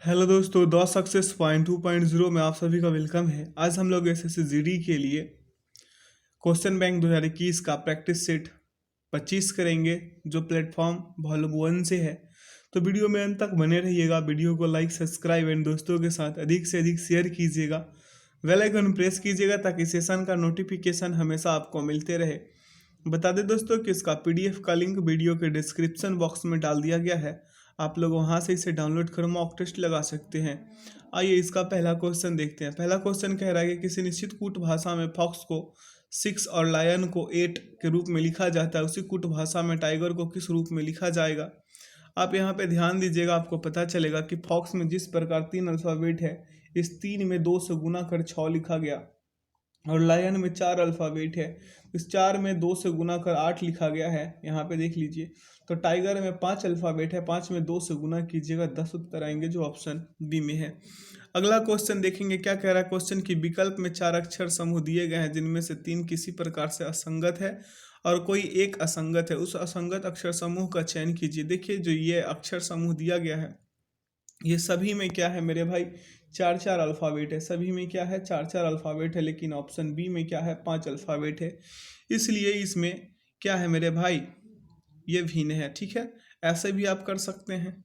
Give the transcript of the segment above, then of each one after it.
Hello दोस्तों, the success point 2.0 में आप सभी का वेलकम है। आज हम लोग एसएससी जीडी के लिए क्वेश्चन बैंक 2021 का प्रैक्टिस सेट 25 करेंगे, जो प्लेटफॉर्म वॉल्यूम 1 से है। तो वीडियो में अंत तक बने रहिएगा। वीडियो को लाइक, सब्सक्राइब एंड दोस्तों के साथ अधिक से अधिक शेयर कीजिएगा। बेल आइकन प्रेस कीजिएगा ताकि सेशन का नोटिफिकेशन हमेशा आपको मिलते रहे। बता दें दोस्तों कि इसका पीडीएफ का लिंक वीडियो के डिस्क्रिप्शन बॉक्स में डाल दिया गया है। आप लोग वहां से इसे डाउनलोड कर मॉक टेस्ट लगा सकते हैं। आइए इसका पहला क्वेश्चन देखते हैं। पहला क्वेश्चन कह रहा है कि किसी निश्चित कूट भाषा में फॉक्स को 6 और लायन को 8 के रूप में लिखा जाता है, उसी कूट भाषा में टाइगर को किस रूप में लिखा जाएगा। आप यहाँ पे ध्यान दीजिएगा, आपको पता चलेगा कि फॉक्स में जिस प्रकार 3 अल्फ़ाबेट है, इस 3 में 2 से गुना कर 6 लिखा गया, और लायन में 4 अल्फ़ाबेट है, इस 4 में 2 से गुना कर 8 लिखा गया है। यहाँ पे देख लीजिए। तो टाइगर में 5 अल्फ़ाबेट है, 5 में 2 से गुना कीजिएगा, 10 उत्तर आएंगे, जो ऑप्शन बी में है। अगला क्वेश्चन देखेंगे। क्या कह रहा है क्वेश्चन की विकल्प में 4 अक्षर समूह दिए गए हैं, जिनमें से 3 किसी प्रकार से असंगत है और कोई एक असंगत है। उस असंगत अक्षर समूह का चयन कीजिए। देखिए, जो ये अक्षर समूह दिया गया है, ये सभी में क्या है मेरे भाई, 4 4 अल्फ़ाबेट है। सभी में क्या है, 4 4 अल्फ़ाबेट है, लेकिन ऑप्शन बी में क्या है, 5 अल्फ़ाबेट है। इसलिए इसमें क्या है मेरे भाई, ये भिन्न है। ठीक है, ऐसे भी आप कर सकते हैं।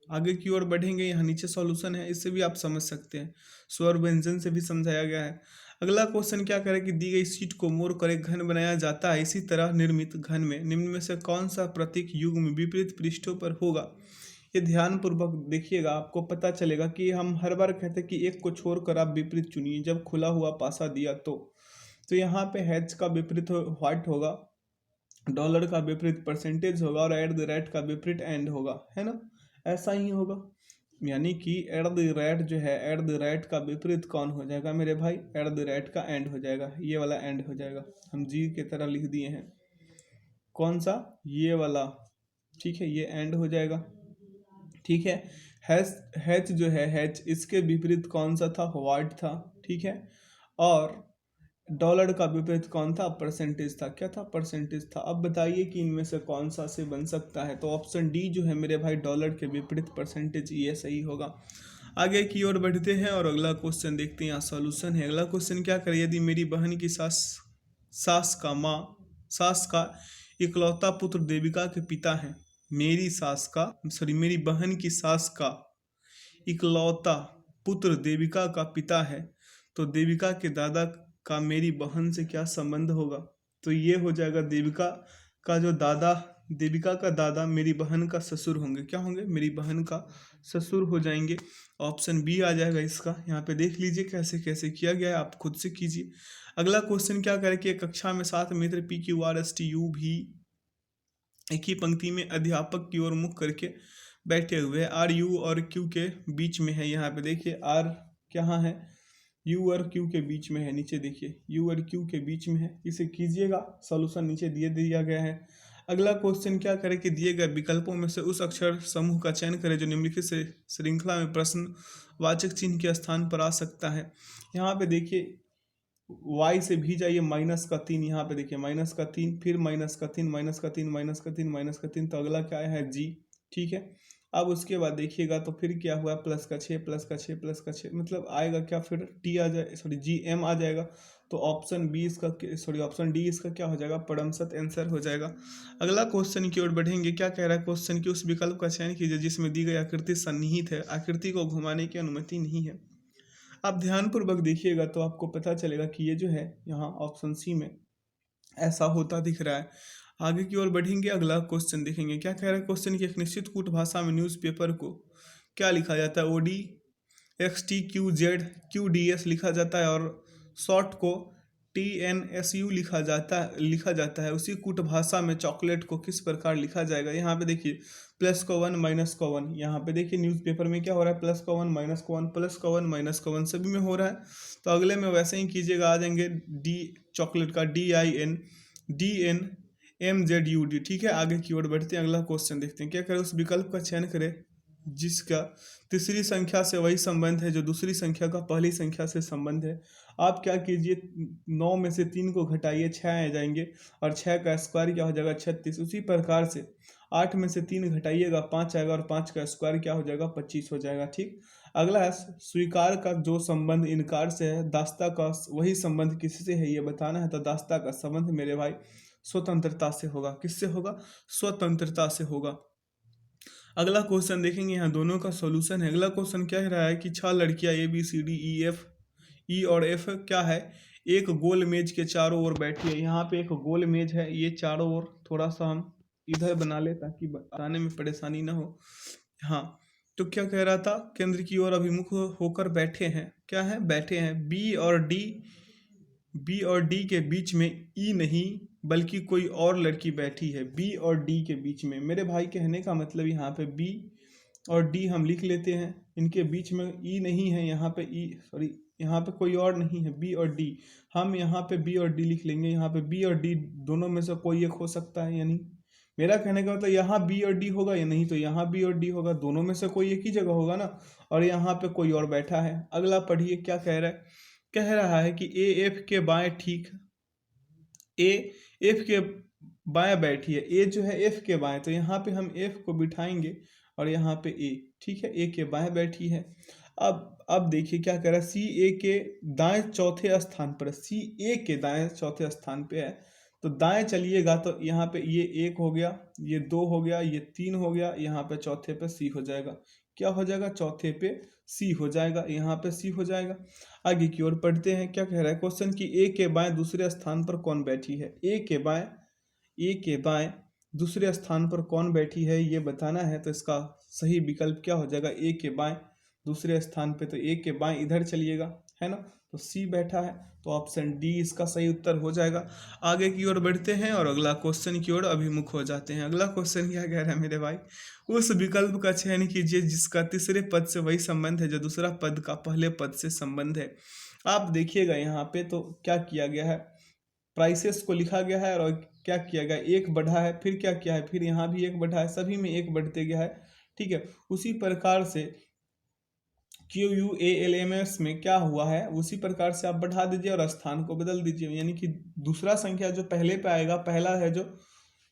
आगे की ओर बढ़ेंगे, यहाँ नीचे सॉल्यूशन है, इससे भी आप समझ सकते हैं। स्वर व्यंजन से भी समझाया गया है। अगला क्वेश्चन क्या करे कि दी गई शीट को मोड़ कर एक घन बनाया जाता है, इसी तरह निर्मित घन में निम्न में से कौन सा प्रतीक युग्म विपरीत पृष्ठों पर होगा। ये ध्यान पूर्वक देखिएगा, आपको पता चलेगा कि हम हर बार कहते हैं कि एक को छोड़कर आप विपरीत चुनिए। जब खुला हुआ पासा दिया तो यहाँ पे हैच का विपरीत व्हाट होगा, डॉलर का विपरीत परसेंटेज होगा, और एट द रेट का विपरीत एंड होगा, है ना। ऐसा ही होगा, यानी कि एट द रेट जो है, एट द रेट का विपरीत कौन हो जाएगा मेरे भाई, एट द रेट का एंड हो जाएगा। ये वाला एंड हो जाएगा, हम जी की तरह लिख दिए हैं। कौन सा, ये वाला। ठीक है, ये एंड हो जाएगा। ठीक है, हैच हैच जो है, हैच इसके विपरीत कौन सा था, व्हाट था। ठीक है, और डॉलर का विपरीत कौन था, परसेंटेज था। क्या था, परसेंटेज था। अब बताइए कि इनमें से कौन सा से बन सकता है। तो ऑप्शन डी जो है मेरे भाई, डॉलर के विपरीत परसेंटेज, ये सही होगा। आगे की ओर बढ़ते हैं और अगला क्वेश्चन देखते हैं। यहाँ सॉल्यूशन है। अगला क्वेश्चन क्या करे, यदि मेरी बहन की सास का इकलौता पुत्र देविका के पिता हैं। मेरी बहन की सास का इकलौता पुत्र देविका का पिता है, तो देविका के दादा का मेरी बहन से क्या संबंध होगा। तो ये हो जाएगा, देविका का दादा मेरी बहन का ससुर होंगे। क्या होंगे, मेरी बहन का ससुर हो जाएंगे। ऑप्शन बी आ जाएगा इसका। यहाँ पे देख लीजिए कैसे कैसे किया गया है, आप खुद से कीजिए। अगला क्वेश्चन क्या करे कि कक्षा में 7 मित्र PQRSTU भी एक ही पंक्ति में अध्यापक की ओर मुख करके बैठे हुए हैं। आर यू और क्यू के बीच में है। यहाँ पे देखिए, आर कहाँ है, यू और क्यू के बीच में है। नीचे देखिए, यू और क्यू के बीच में है। इसे कीजिएगा, सॉल्यूशन नीचे दिया गया है। अगला क्वेश्चन क्या करे कि दिए गए विकल्पों में से उस अक्षर समूह का चयन करें जो निम्नलिखित से श्रृंखला में प्रश्न वाचक चिन्ह के स्थान पर आ सकता है। यहाँ पे देखिए, y से भी जाइए, -3। यहाँ पे देखिए, -3, फिर -3, -3, -3, -3। तो अगला क्या है, जी। ठीक है, अब उसके बाद देखिएगा तो फिर क्या हुआ, +6, +6, +6, मतलब आएगा क्या, फिर टी आ जाए, सॉरी GM आ जाएगा। तो ऑप्शन बी इसका, सॉरी ऑप्शन डी इसका क्या हो जाएगा, परमसत आंसर हो जाएगा। अगला क्वेश्चन की ओर बढ़ेंगे। क्या कह रहा है क्वेश्चन की उस विकल्प का चयन कीजिए जिसमें दी गई आकृति सन्निहित है, आकृति को घुमाने की अनुमति नहीं है। आप ध्यानपूर्वक देखिएगा तो आपको पता चलेगा कि ये जो है, यहाँ ऑप्शन सी में ऐसा होता दिख रहा है। आगे की ओर बढ़ेंगे, अगला क्वेश्चन देखेंगे। क्या कह रहा है क्वेश्चन की एक निश्चित कूट भाषा में न्यूज़पेपर को क्या लिखा जाता है, ODXTQZQDS लिखा जाता है, और शॉर्ट को TNSU लिखा जाता है। उसी कूट भाषा में चॉकलेट को किस प्रकार लिखा जाएगा। यहाँ पे देखिए, प्लस को 1 माइनस को 1। यहाँ पे देखिए न्यूज़पेपर में क्या हो रहा है, प्लस को 1 माइनस को 1, प्लस को 1 माइनस को 1, सभी में हो रहा है। तो अगले में वैसे ही कीजिएगा, आ जाएंगे डी, चॉकलेट का DINDNMZUD। ठीक है, आगे की ओर बढ़ते हैं। अगला क्वेश्चन देखते हैं। क्या करें, उस विकल्प का चयन करें जिसका तीसरी संख्या से वही संबंध है जो दूसरी संख्या का पहली संख्या से संबंध है। आप क्या कीजिए, 9 में से 3 को घटाइए, 6 आ जाएंगे, और 6 का स्क्वायर क्या हो जाएगा, 36। उसी प्रकार से 8 में से 3 घटाइएगा 5 आएगा और 5 का स्क्वायर क्या हो जाएगा 25 हो जाएगा। ठीक, अगला है स्वीकार का जो संबंध इनकार से है, दास्ता का वही संबंध किससे है ये बताना है। तो दास्ता का संबंध मेरे भाई स्वतंत्रता से होगा। किससे होगा? स्वतंत्रता से होगा। अगला क्वेश्चन देखेंगे, यहाँ दोनों का सॉल्यूशन है। अगला क्वेश्चन क्या कह रहा है कि 6 लड़कियां ए और एफ क्या है, एक गोल मेज के चारों ओर बैठी है। यहाँ पे एक गोल मेज है, ये चारों ओर थोड़ा सा हम इधर बना ले ताकि बताने में परेशानी ना हो। हाँ, तो क्या कह रहा था, केंद्र की ओर अभिमुख होकर बैठे हैं। क्या है? बैठे हैं। बी और डी के बीच में ई नहीं बल्कि कोई और लड़की बैठी है। बी और डी के बीच में, मेरे भाई कहने का मतलब यहाँ पे बी और डी हम लिख लेते हैं, इनके बीच में ई नहीं है, यहाँ पे यहाँ पे कोई और नहीं है, बी और डी। हम यहाँ पे बी और डी लिख लेंगे। यहाँ पे बी और डी दोनों में से कोई एक हो सकता है, यानी मेरा कहने का मतलब यहाँ बी और डी होगा या नहीं तो यहाँ बी और डी होगा, दोनों में से कोई एक ही जगह होगा ना। और यहाँ पे कोई और बैठा है। अगला पढ़िए क्या कह रहा है। कह रहा है कि ए एफ के बाएं, ठीक, ए एफ के बाएं बैठी है। ए जो है एफ के बाएं, तो यहाँ पे हम एफ को बिठाएंगे और यहाँ पे ए, ठीक है, ए के बाएं बैठी है। अब देखिए क्या कह रहा है, सी ए के दाएं चौथे स्थान पर, सी ए के दाएं चौथे स्थान पे है। तो दाएं चलिएगा तो यहाँ पे ये 1 हो गया, ये 2 हो गया, ये 3 हो गया, यहाँ पे चौथे पे सी हो जाएगा। क्या हो जाएगा? चौथे पे सी हो जाएगा, यहाँ पे सी हो जाएगा। आगे की ओर पढ़ते हैं, क्या कह रहा है क्वेश्चन कि ए के बाएं दूसरे स्थान पर कौन बैठी है। ए के बाएं दूसरे स्थान पर कौन बैठी है ये बताना है। तो इसका सही विकल्प क्या हो जाएगा? ए के बाएं दूसरे स्थान पे, तो ए के बाएं इधर चलिएगा, है ना, तो सी बैठा है, तो ऑप्शन डी इसका सही उत्तर हो जाएगा। आगे की ओर बढ़ते हैं और अगला क्वेश्चन की ओर अभिमुख हो जाते हैं। अगला क्वेश्चन क्या कह रहा है मेरे भाई, उस विकल्प का चयन कीजिए जिसका तीसरे पद से वही संबंध है जो दूसरा पद का पहले पद से संबंध है। आप देखिएगा यहाँ पे तो क्या किया गया है, प्राइसेस को लिखा गया है और क्या किया गया, एक बढ़ा है, फिर क्या किया है, फिर यहाँ भी एक बढ़ा है, सभी में एक बढ़ते गया है। ठीक है, उसी प्रकार से QUALMS में क्या हुआ है, उसी प्रकार से आप बढ़ा दीजिए और स्थान को बदल दीजिए, यानी कि दूसरा संख्या जो पहले पे आएगा, पहला है जो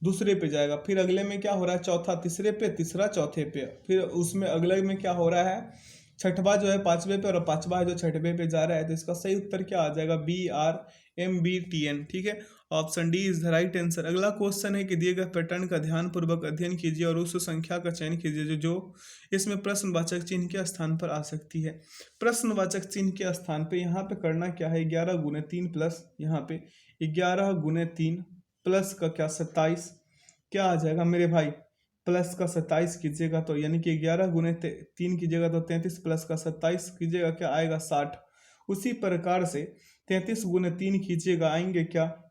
दूसरे पे जाएगा, फिर अगले में क्या हो रहा है, चौथा तीसरे पे, तीसरा चौथे पे, फिर उसमें अगले में क्या हो रहा है, छठवा जो है पांचवे पे और पांचवा है जो छठवे पे जा रहा है। तो इसका सही उत्तर क्या आ जाएगा? BRMBTN। ठीक है, option D is the right answer. अगला क्वेश्चन है कि दिए गए पैटर्न का ध्यानपूर्वक अध्ययन कीजिए और उस संख्या का चयन कीजिए जो इसमें प्रश्नवाचक चिन्ह के स्थान पर आ सकती है। प्रश्नवाचक चिन्ह के स्थान पे यहाँ पे करना क्या है, 11 गुने 3 प्लस यहाँ पे 11 गुने 3 प्लस का क्या 27, क्या आ जाएगा मेरे भाई, प्लस का 27 कीजिएगा तो यानी कि 11 गुने 3 कीजिएगा तो 33 प्लस का 27 कीजिएगा क्या आएगा 60। उसी प्रकार से 33 गुने 3 कीजिएगा आएंगे क्या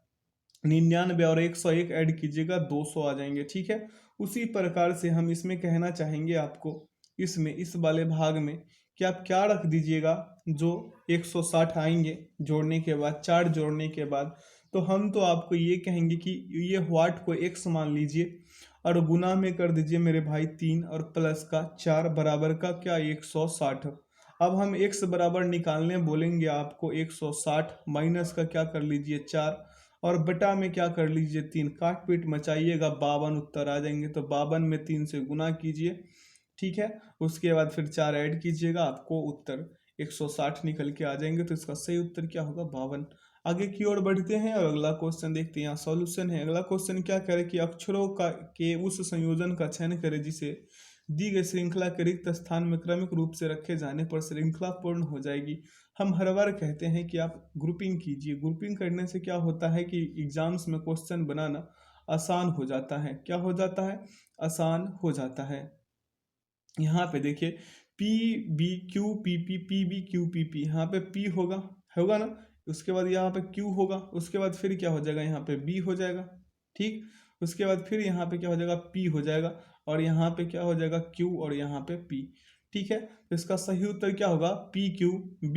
99 और 101 ऐड कीजिएगा 200 आ जाएंगे। ठीक है, उसी प्रकार से हम इसमें कहना चाहेंगे आपको, इसमें इस वाले भाग में कि आप क्या रख दीजिएगा, जो 160 आएंगे जोड़ने के बाद, 4 जोड़ने के बाद, तो हम तो आपको ये कहेंगे कि ये व्हाट को x मान लीजिए और गुना में कर दीजिए मेरे भाई 3 और प्लस का 4 बराबर का क्या 160। अब हम x बराबर निकालने बोलेंगे आपको 160 माइनस का क्या कर लीजिए 4 और बटा में क्या कर लीजिए 3, काट पीट मचाइएगा 52 उत्तर आ जाएंगे। तो 52 में 3 से गुना कीजिए, ठीक है, उसके बाद फिर 4 ऐड कीजिएगा, आपको उत्तर 160 निकल के आ जाएंगे। तो इसका सही उत्तर क्या होगा 52। आगे की ओर बढ़ते हैं और अगला क्वेश्चन देखते हैं, यहाँ सॉल्यूशन है। अगला क्वेश्चन क्या करे कि अक्षरों का के उस संयोजन का चयन करें जिसे दी गई श्रृंखला के रिक्त स्थान में क्रमिक रूप से रखे जाने पर श्रृंखला पूर्ण हो जाएगी। हम हर बार कहते हैं कि आप ग्रुपिंग कीजिए, ग्रुपिंग करने से क्या होता है कि एग्जाम्स में क्वेश्चन बनाना आसान हो जाता है। क्या हो जाता है? आसान हो जाता है। यहाँ पे देखिए PBQPP PBQPP, यहाँ पे P होगा ना, उसके बाद यहाँ पे Q होगा, उसके बाद फिर क्या हो जाएगा यहाँ पे B हो जाएगा, ठीक, उसके बाद फिर यहाँ पे क्या हो जाएगा P हो जाएगा और यहाँ पे क्या हो जाएगा Q और यहाँ पे P। ठीक है, तो इसका सही उत्तर क्या होगा PQB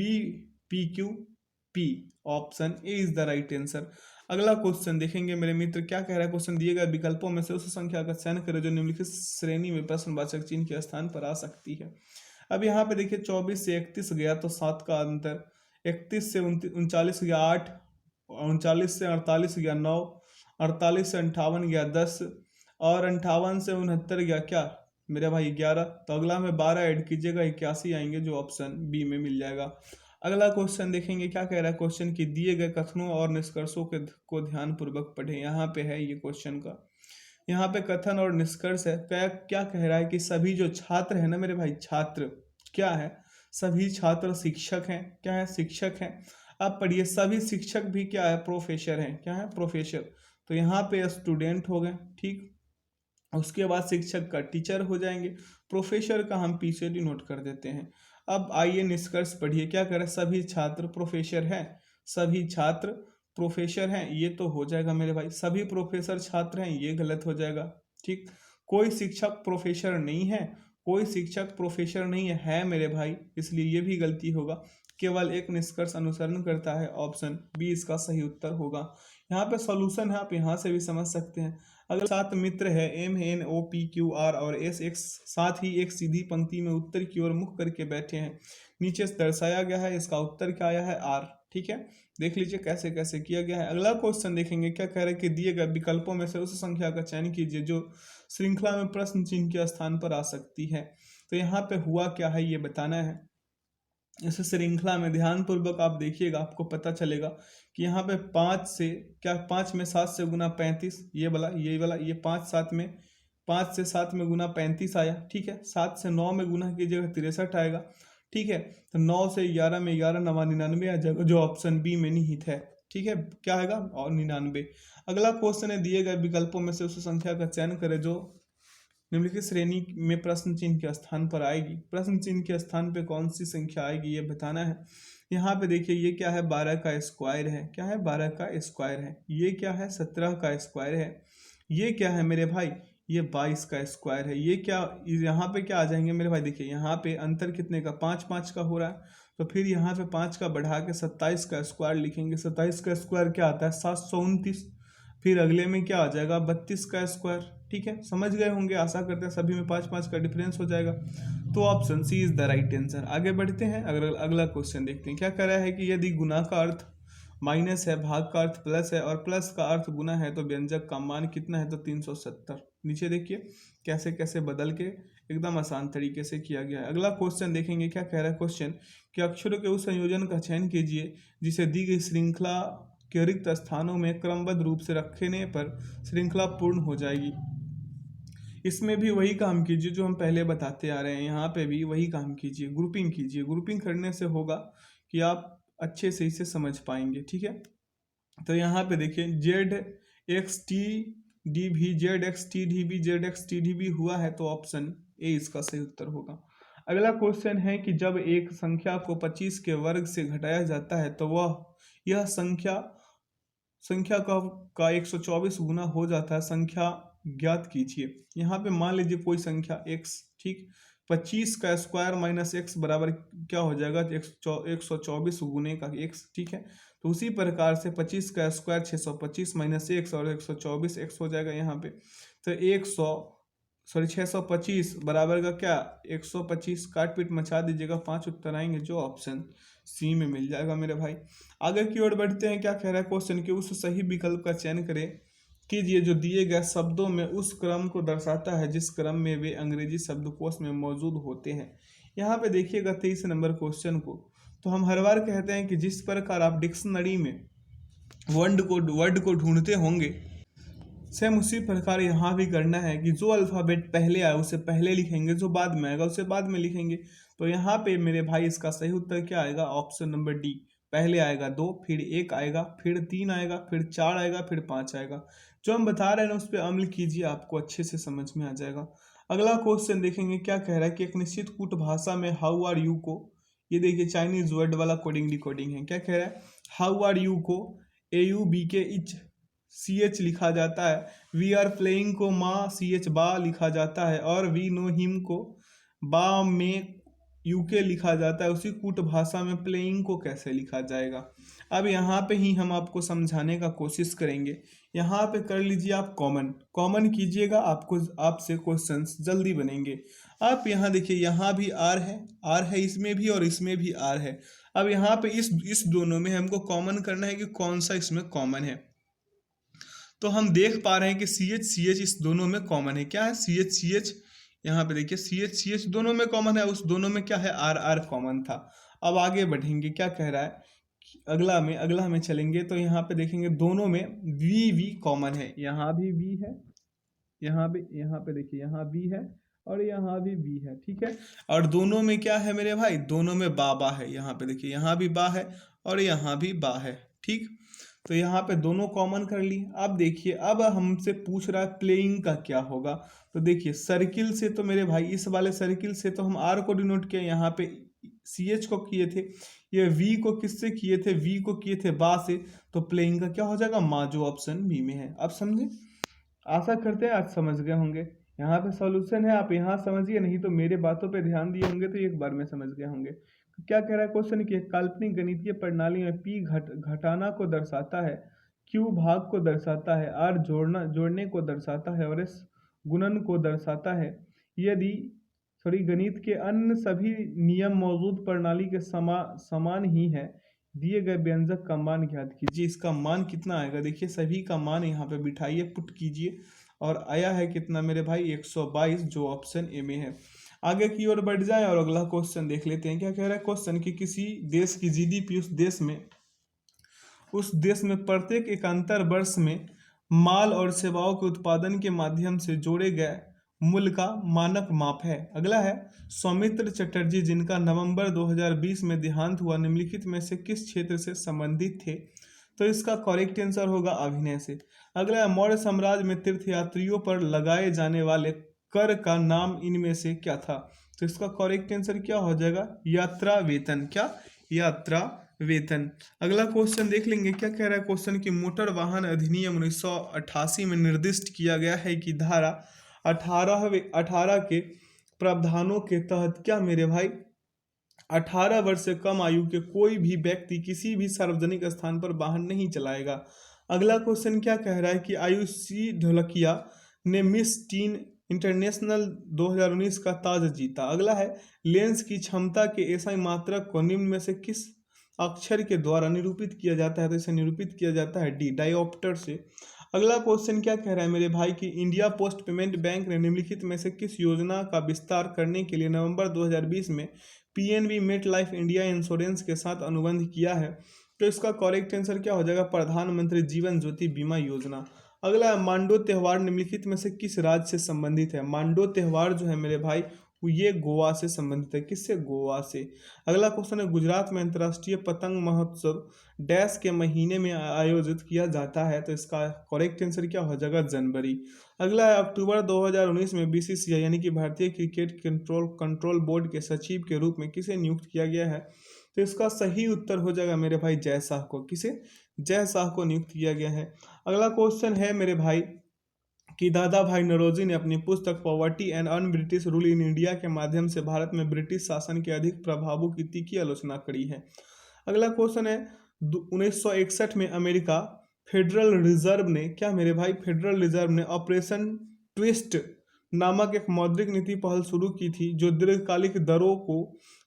PQP, option A is the right answer. अगला क्वेश्चन देखेंगे मेरे मित्र, क्या कह रहा है क्वेश्चन, दिए गए विकल्पों में से उस संख्या का चयन करें जो निम्नलिखित श्रेणी में प्रश्नवाचक चिन्ह के स्थान पर आ सकती है। अब यहाँ पे देखिए 24 से 31 गया तो 7 का अंतर, 31 से 39 गया 8, 39 से 48 गया 9, 48 से 58 गया 10, और 58 से 69 गया क्या मेरे भाई 11, तो अगला में 12 ऐड कीजिएगा 81 आएंगे, जो ऑप्शन बी में मिल जाएगा। अगला क्वेश्चन देखेंगे क्या कह रहा है क्वेश्चन की, दिए गए कथनों और निष्कर्षों को ध्यान पूर्वक पढ़ें। यहाँ पे है ये क्वेश्चन का, यहाँ पे कथन और निष्कर्ष है। क्या क्या कह रहा है कि सभी जो छात्र है ना मेरे भाई, छात्र क्या है, सभी छात्र शिक्षक हैं। क्या है, शिक्षक हैं। अब पढ़िए, सभी शिक्षक भी क्या है, प्रोफेसर हैं। क्या है, प्रोफेसर। तो यहाँ पे स्टूडेंट हो गए, ठीक। उसके बाद शिक्षक का टीचर हो जाएंगे, प्रोफेसर का हम पीछे नोट कर देते हैं। अब आइए निष्कर्ष पढ़िए, क्या करें, सभी छात्र प्रोफेसर हैं, सभी छात्र प्रोफेसर हैं, ये तो हो जाएगा मेरे भाई। सभी प्रोफेसर छात्र हैं, ये गलत हो जाएगा, ठीक। कोई शिक्षक प्रोफेसर नहीं है, कोई शिक्षक प्रोफेसर नहीं है मेरे भाई, इसलिए ये भी गलती होगा। केवल एक निष्कर्ष अनुसरण करता है, ऑप्शन बी इसका सही उत्तर होगा। यहाँ पे सॉल्यूशन है, आप यहाँ से भी समझ सकते हैं। अगर 7 मित्र है MNOPQR और SX साथ ही एक सीधी पंक्ति में उत्तर की ओर मुख करके बैठे हैं, नीचे दर्शाया गया है, इसका उत्तर क्या आया है, R। ठीक है, देख लीजिए कैसे कैसे किया गया है। अगला क्वेश्चन देखेंगे, क्या कह रहे हैं कि दिए गए विकल्पों में से उस संख्या का चयन कीजिए जो श्रृंखला में प्रश्न चिन्ह के स्थान पर आ सकती है। तो यहाँ पे हुआ क्या है ये बताना है। इस श्रृंखला में ध्यान पूर्वक आप देखिएगा, आपको पता चलेगा कि यहाँ पे 5 से क्या, 5 में 7 से गुना 35, ये वाला ये 5 से 7 में गुना 35 आया, ठीक है। 7 से 9 में गुना कीजिएगा 63 आएगा, ठीक है। तो 9 से 11 में 11 9 99 आ जाएगा, जो ऑप्शन बी में निहित है, ठीक है। क्या आएगा, और 99। अगला क्वेश्चन है, दिए गए विकल्पों में से उस संख्या का चयन करें जो निम्नलिखित श्रेणी में प्रश्न चिन्ह के स्थान पर आएगी। प्रश्न चिन्ह के स्थान पे कौन सी संख्या आएगी ये बताना है। यहाँ पे देखिए, ये क्या है, 12 का स्क्वायर है। क्या है, 12 का स्क्वायर है। ये क्या है, 17 का स्क्वायर है। ये क्या है मेरे भाई, ये 22 का स्क्वायर है। ये क्या, यहाँ पे क्या आ जाएंगे मेरे भाई, देखिए यहाँ पे अंतर कितने का, 5 5 का हो रहा है। तो फिर यहाँ पे 5 का बढ़ा के 27 का स्क्वायर लिखेंगे। 27 का स्क्वायर क्या आता है, 729। फिर अगले में क्या आ जाएगा, 32 का स्क्वायर। ठीक है, समझ गए होंगे, आशा करते हैं सभी में 5 5 का डिफरेंस हो जाएगा। तो option C is the right answer. आगे बढ़ते हैं, अगला क्वेश्चन देखते हैं। क्या कह रहा है कि यदि गुना का अर्थ माइनस है, भाग का अर्थ प्लस है और प्लस का अर्थ गुना है, तो व्यंजक का मान कितना है, तो 370। नीचे देखिए कैसे कैसे बदल के एकदम आसान तरीके से किया गया है। अगला क्वेश्चन देखेंगे, क्या कह रहा है क्वेश्चन कि अक्षरों के उस संयोजन का चयन कीजिए जिसे दी गई श्रृंखला के रिक्त स्थानों में क्रमबद्ध रूप से रखने पर श्रृंखला पूर्ण हो जाएगी। इसमें भी वही काम कीजिए जो हम पहले बताते आ रहे हैं, यहाँ पे भी वही काम कीजिए, ग्रुपिंग कीजिए। ग्रुपिंग करने से होगा कि आप अच्छे से इसे समझ पाएंगे, ठीक है। तो यहाँ पे देखिए ZXTDV ZXTDV ZXTDV हुआ है, तो ऑप्शन ए इसका सही उत्तर होगा। अगला क्वेश्चन है कि जब एक संख्या को 25 के वर्ग से घटाया जाता है तो यह संख्या का 124 गुना हो जाता है। संख्या ज्ञात कीजिए। यहाँ पे मान लीजिए कोई संख्या x, ठीक। 25 का स्क्वायर माइनस x बराबर क्या हो जाएगा, 124 गुने का x, ठीक है। तो उसी प्रकार से 25 का स्क्वायर 625 माइनस x और 124 x हो जाएगा यहाँ पे। तो 625 बराबर का क्या, 125। काट पीट मचा दीजिएगा, 5 उत्तर आएंगे, जो ऑप्शन सी में मिल जाएगा मेरे भाई। आगे की ओर बढ़ते हैं। क्या कह रहा है क्वेश्चन कि उस सही विकल्प का चयन करें कीजिए जो दिए गए शब्दों में उस क्रम को दर्शाता है जिस क्रम में वे अंग्रेजी शब्दकोश में मौजूद होते हैं। यहाँ पे देखिएगा 23 नंबर क्वेश्चन को। तो हम हर बार कहते हैं कि जिस प्रकार आप डिक्शनरी में वर्ड को ढूंढते होंगे, सेम उसी प्रकार यहाँ भी करना है कि जो अल्फ़ाबेट पहले आए उसे पहले लिखेंगे, जो बाद में आएगा उसे बाद में लिखेंगे। तो यहाँ पे मेरे भाई इसका सही उत्तर क्या आएगा, ऑप्शन नंबर डी। पहले आएगा 2, फिर 1 आएगा, फिर 3 आएगा, फिर 4 आएगा, फिर 5 आएगा। जो हम बता रहे हैं ना उस पर अमल कीजिए, आपको अच्छे से समझ में आ जाएगा। अगला क्वेश्चन देखेंगे। क्या कह रहा है कि एक निश्चित कूट भाषा में हाउ आर यू को, ये देखिए चाइनीज वर्ड वाला कोडिंग डिकोडिंग है। क्या कह रहा है, हाउ आर यू को AUBK CH लिखा जाता है, वी आर प्लेइंग को माँ CH बा लिखा जाता है, और वी नो हिम को बा में UK लिखा जाता है। उसी कूट भाषा में प्लेइंग को कैसे लिखा जाएगा। अब यहाँ पे ही हम आपको समझाने का कोशिश करेंगे। यहाँ पे कर लीजिए आप कॉमन कीजिएगा, आपसे क्वेश्चंस जल्दी बनेंगे। आप यहाँ देखिए, यहाँ भी R है इसमें भी और इसमें भी R है। अब यहाँ पे इस दोनों में हमको कॉमन करना है कि कौन सा इसमें कॉमन है। तो हम देख पा रहे हैं कि सी एच इस दोनों में कॉमन है। क्या है? सी एच, यहाँ पे देखिए सी एच दोनों में कॉमन है, उस दोनों में क्या है? आर कॉमन था। अब आगे बढ़ेंगे, क्या कह रहा है कि अगला में चलेंगे तो यहाँ पे देखेंगे दोनों में वी कॉमन है। यहाँ भी वी है, यहाँ पे देखिए यहाँ वी है और यहाँ भी वी है, ठीक है। और दोनों में क्या है मेरे भाई? दोनों में बा है। यहाँ पे देखिए यहाँ भी बा है और यहाँ भी बा है, ठीक। तो यहाँ पे दोनों कॉमन कर ली। अब देखिए, अब हमसे पूछ रहा है प्लेइंग का क्या होगा। तो देखिए सर्किल से तो मेरे भाई, इस वाले सर्किल से तो हम आर को डिनोट किए, यहाँ पे सी एच को किए थे। ये वी को किससे किए थे? वी को किए थे बा से। तो प्लेइंग का क्या हो जाएगा? मा, जो ऑप्शन बी में है। अब समझे? आशा करते हैं आज समझ गए होंगे। यहाँ पे सॉल्यूशन है, आप यहाँ समझिए, नहीं तो मेरे बातों पे ध्यान दिए होंगे तो एक बार में समझ गए होंगे। तो क्या कह रहा है क्वेश्चन की, काल्पनिक गणितीय प्रणाली में पी घटाना को दर्शाता है, क्यू भाग को दर्शाता है, आर जोड़ने को दर्शाता है और एस गुणन को दर्शाता है। यदि गणित के अन्य सभी नियम मौजूद प्रणाली के समान ही है, दिए गए व्यंजक का मान ज्ञात कीजिए। इसका मान कितना आएगा? देखिए सभी का मान यहाँ पे बिठाइए, पुट कीजिए और आया है कितना मेरे भाई? 122, जो ऑप्शन ए में है। आगे की ओर बढ़ जाए और अगला क्वेश्चन देख लेते हैं। क्या कह रहा है क्वेश्चन कि किसी देश की जीडीपी उस देश में प्रत्येक एकांतर वर्ष में माल और सेवाओं के उत्पादन के माध्यम से जोड़े गए मूल्य का मानक माप है। अगला है सौमित्र चटर्जी, जिनका नवंबर 2020 में देहांत हुआ, निम्नलिखित में से किस क्षेत्र से संबंधित थे? तो इसका करेक्ट आंसर होगा अभिनय से। अगला है मौर्य साम्राज्य में तीर्थयात्रियों पर लगाए जाने वाले कर का नाम इनमें से क्या था? तो इसका करेक्ट आंसर क्या हो जाएगा? यात्रा वेतन। क्या? यात्रा वेतन। अगला क्वेश्चन देख लेंगे। क्या कह रहा है क्वेश्चन की मोटर वाहन अधिनियम 1988 में निर्दिष्ट किया गया है कि धारा 18 के प्रावधानों के तहत क्या मेरे भाई 18 वर्ष से कम आयु के कोई भी व्यक्ति किसी भी सार्वजनिक स्थान पर वाहन नहीं चलाएगा। अगला क्वेश्चन क्या कह रहा है कि आयुषी ढोलकिया ने मिस टीन इंटरनेशनल 2019 का ताज जीता। अगला है लेंस की क्षमता के एसआई मात्रक को निम्न में से किस अक्षर के द्वारा निरूपित किया जाता है? तो इसे निरूपित किया जाता है डी, डायोप्टर से। अगला क्वेश्चन क्या कह रहा है मेरे भाई कि इंडिया पोस्ट पेमेंट बैंक ने निम्नलिखित में से किस योजना का विस्तार करने के लिए नवंबर 2020 में PNB MetLife India insurance के साथ अनुबंध किया है? तो इसका करेक्ट आंसर क्या हो जाएगा? प्रधानमंत्री जीवन ज्योति बीमा योजना। अगला है मांडो त्योहार निम्नलिखित में से किस राज्य से संबंधित है? मांडो त्योहार जो है मेरे भाई ये गोवा से संबंधित है। किससे? गोवा से। अगला क्वेश्चन है गुजरात में अंतर्राष्ट्रीय पतंग महोत्सव डैश के महीने में आयोजित किया जाता है? तो इसका करेक्ट आंसर क्या हो जाएगा? जनवरी। अगला है अक्टूबर 2019 में बीसीसीआई यानी कि भारतीय क्रिकेट कंट्रोल बोर्ड के सचिव के रूप में किसे नियुक्त किया गया है? तो इसका सही उत्तर हो जाएगा मेरे भाई जय शाह को। किसे? जय शाह को नियुक्त किया गया है। अगला क्वेश्चन है मेरे भाई कि दादा भाई नौरोजी ने अपनी पुस्तक poverty and un British rule in India के माध्यम से भारत में ब्रिटिश शासन के अधिक प्रभावों की तीखी आलोचना करी है। अगला क्वेश्चन है 1961 में अमेरिका फेडरल रिजर्व ने क्या मेरे भाई फेडरल रिजर्व ने ऑपरेशन ट्विस्ट नामक एक मौद्रिक नीति पहल शुरू की थी, जो दीर्घकालिक दरों को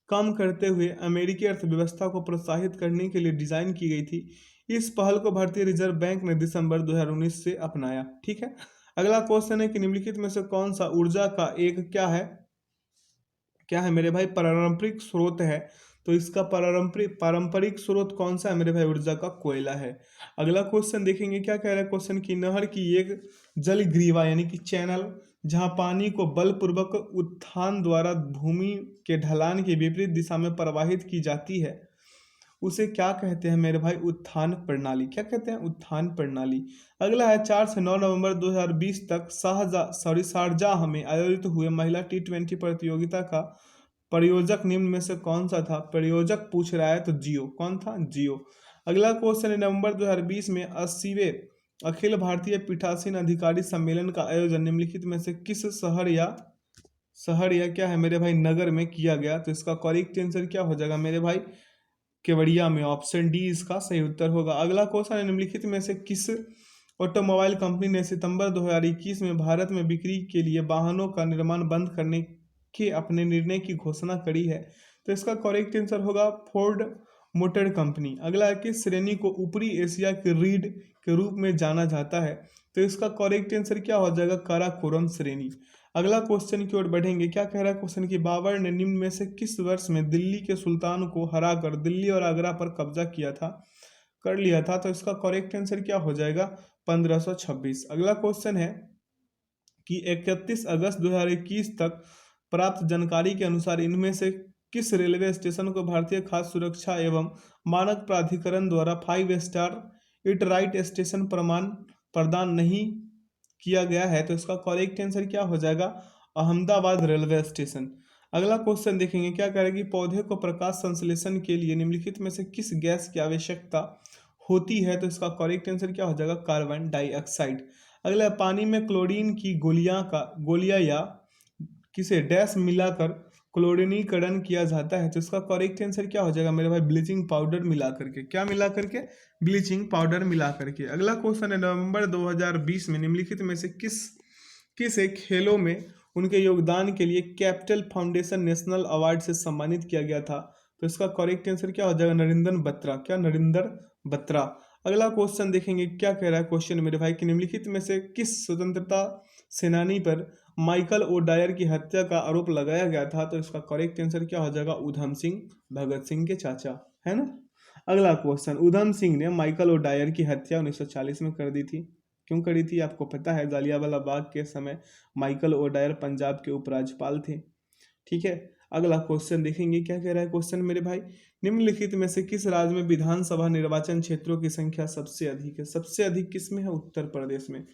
कम करते हुए अमेरिकी अर्थव्यवस्था को प्रोत्साहित करने के लिए डिजाइन की गई थी। इस पहल को भारतीय रिजर्व बैंक ने दिसंबर 2019 से अपनाया। ठीक है। अगला क्वेश्चन है कि निम्नलिखित में से कौन सा ऊर्जा का एक क्या है मेरे भाई पारंपरिक स्रोत है? तो इसका पारंपरिक स्रोत कौन सा है मेरे भाई? ऊर्जा का कोयला है। अगला क्वेश्चन देखेंगे। क्या कह रहा है क्वेश्चन की नहर की एक जल ग्रीवा यानी कि चैनल जहां पानी को बलपूर्वक उत्थान द्वारा भूमि के ढलान के विपरीत दिशा में प्रवाहित की जाती है, उसे क्या कहते हैं मेरे भाई? उत्थान प्रणाली। क्या कहते हैं? उत्थान प्रणाली। अगला है 4 से 9 नवंबर 2020 तक शारजाह में आयोजित हुए महिला T20 प्रतियोगिता का प्रायोजक निम्न में से कौन सा था? प्रायोजक पूछ रहा है तो जियो। कौन था? जियो। अगला क्वेश्चन है नवंबर 2020 में 80वें अखिल भारतीय पीठासीन अधिकारी सम्मेलन का आयोजन निम्नलिखित में से किस शहर या क्या है मेरे भाई नगर में किया गया? तो इसका करेक्ट आंसर क्या हो जाएगा मेरे भाई? केवड़िया में। ऑप्शन डी इसका सही उत्तर होगा। अगला क्वेश्चन है निम्नलिखित में से किस ऑटोमोबाइल कंपनी ने सितंबर 2021 में भारत में बिक्री के लिए वाहनों का निर्माण बंद करने के अपने निर्णय की घोषणा करी है? तो इसका करेक्ट आंसर होगा फोर्ड मोटर कंपनी। अगला है किस श्रेणी को ऊपरी एशिया के रीढ़ के रूप में जाना जाता है, तो इसका करेक्ट आंसर क्या हो जाएगा, काराकोरम श्रेणी। अगला क्वेश्चन की ओर बढ़ेंगे। क्या कह रहा है क्वेश्चन की, बाबर ने निम्न में से किस वर्ष में दिल्ली के सुल्तान को हराकर दिल्ली और आगरा पर कब्जा कर लिया था, तो इसका करेक्ट आंसर क्या हो जाएगा, 1526। अगला क्वेश्चन है कि 31 अगस्त 2021 तक प्राप्त जानकारी के अनुसार इनमें से किस रेलवे स्टेशन को भारतीय खाद्य सुरक्षा एवं मानक प्राधिकरण द्वारा 5 स्टार इट राइट स्टेशन प्रमाण प्रदान नहीं किया गया है, तो इसका करेक्ट आंसर क्या हो जाएगा, अहमदाबाद रेलवे स्टेशन। अगला क्वेश्चन देखेंगे। क्या करेगी, पौधे को प्रकाश संश्लेषण के लिए निम्नलिखित में से किस गैस की आवश्यकता होती है, तो इसका करेक्ट आंसर क्या हो जाएगा, कार्बन डाइऑक्साइड। अगला, पानी में क्लोरीन की गोलियां या किसे डैश मिलाकर क्लोरीनीकरण किया जाता है, तो इसका करेक्ट आंसर क्या हो जाएगा मेरे भाई, ब्लीचिंग पाउडर मिला करके। क्या मिला करके, ब्लीचिंग पाउडर मिला करके। अगला क्वेश्चन है, नवंबर 2020 में निम्नलिखित में से किस एक खेलों में उनके योगदान के लिए कैपिटल फाउंडेशन नेशनल अवार्ड से सम्मानित किया गया था, तो इसका करेक्ट आंसर क्या हो जाएगा, नरेंद्र बत्रा। क्या, नरेंद्र बत्रा। अगला क्वेश्चन देखेंगे। क्या कह रहा है क्वेश्चन मेरे भाई कि निम्नलिखित में से किस स्वतंत्रता सेनानी पर माइकल ओ डायर की हत्या का आरोप लगाया गया था, तो इसका करेक्ट आंसर क्या हो जाएगा, उधम सिंह, भगत सिंह के चाचा, है ना। अगला क्वेश्चन, उधम सिंह ने माइकल ओ डायर की हत्या 1940 में कर दी थी। क्यों करी थी, आपको पता है, जालियांवाला बाग के समय माइकल ओ डायर पंजाब के उपराज्यपाल थे। ठीक है। अगला क्वेश्चन देखेंगे। क्या कह रहा है क्वेश्चन मेरे भाई, निम्नलिखित में से किस राज्य में विधानसभा निर्वाचन क्षेत्रों की संख्या सबसे अधिक है। सबसे अधिक किस में है, उत्तर प्रदेश में।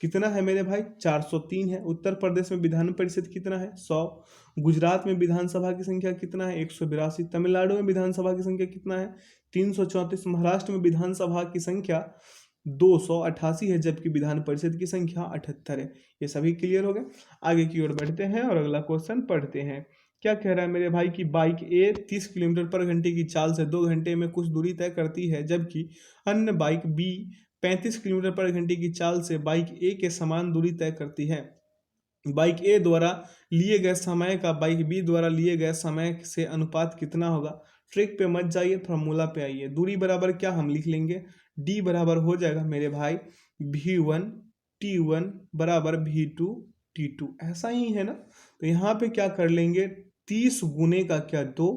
कितना है मेरे भाई, 403 है। उत्तर प्रदेश में विधान परिषद कितना है, 100। गुजरात में विधानसभा की संख्या कितना है, 182। तमिलनाडु में विधानसभा की संख्या कितना है, 334। महाराष्ट्र में विधानसभा की संख्या 288 है, जबकि विधान परिषद की संख्या 78 है। ये सभी क्लियर हो गए। आगे की ओर बढ़ते हैं और अगला क्वेश्चन पढ़ते हैं। क्या कह रहा है मेरे भाई कि बाइक ए 30 किलोमीटर पर घंटे की चाल से 2 घंटे में कुछ दूरी तय करती है, जबकि अन्य बाइक बी 35 किलोमीटर पर घंटे की चाल से बाइक ए के समान दूरी तय करती है। बाइक ए द्वारा लिए गए समय का बाइक बी द्वारा लिए गए समय से अनुपात कितना होगा। ट्रिक पे मत जाइए, फॉर्मूला पे आइए। दूरी बराबर क्या हम लिख लेंगे, डी बराबर हो जाएगा मेरे भाई V1 T1 बराबर V2 T2, ऐसा ही है ना। तो यहाँ पे क्या कर लेंगे, 30 गुने का क्या 2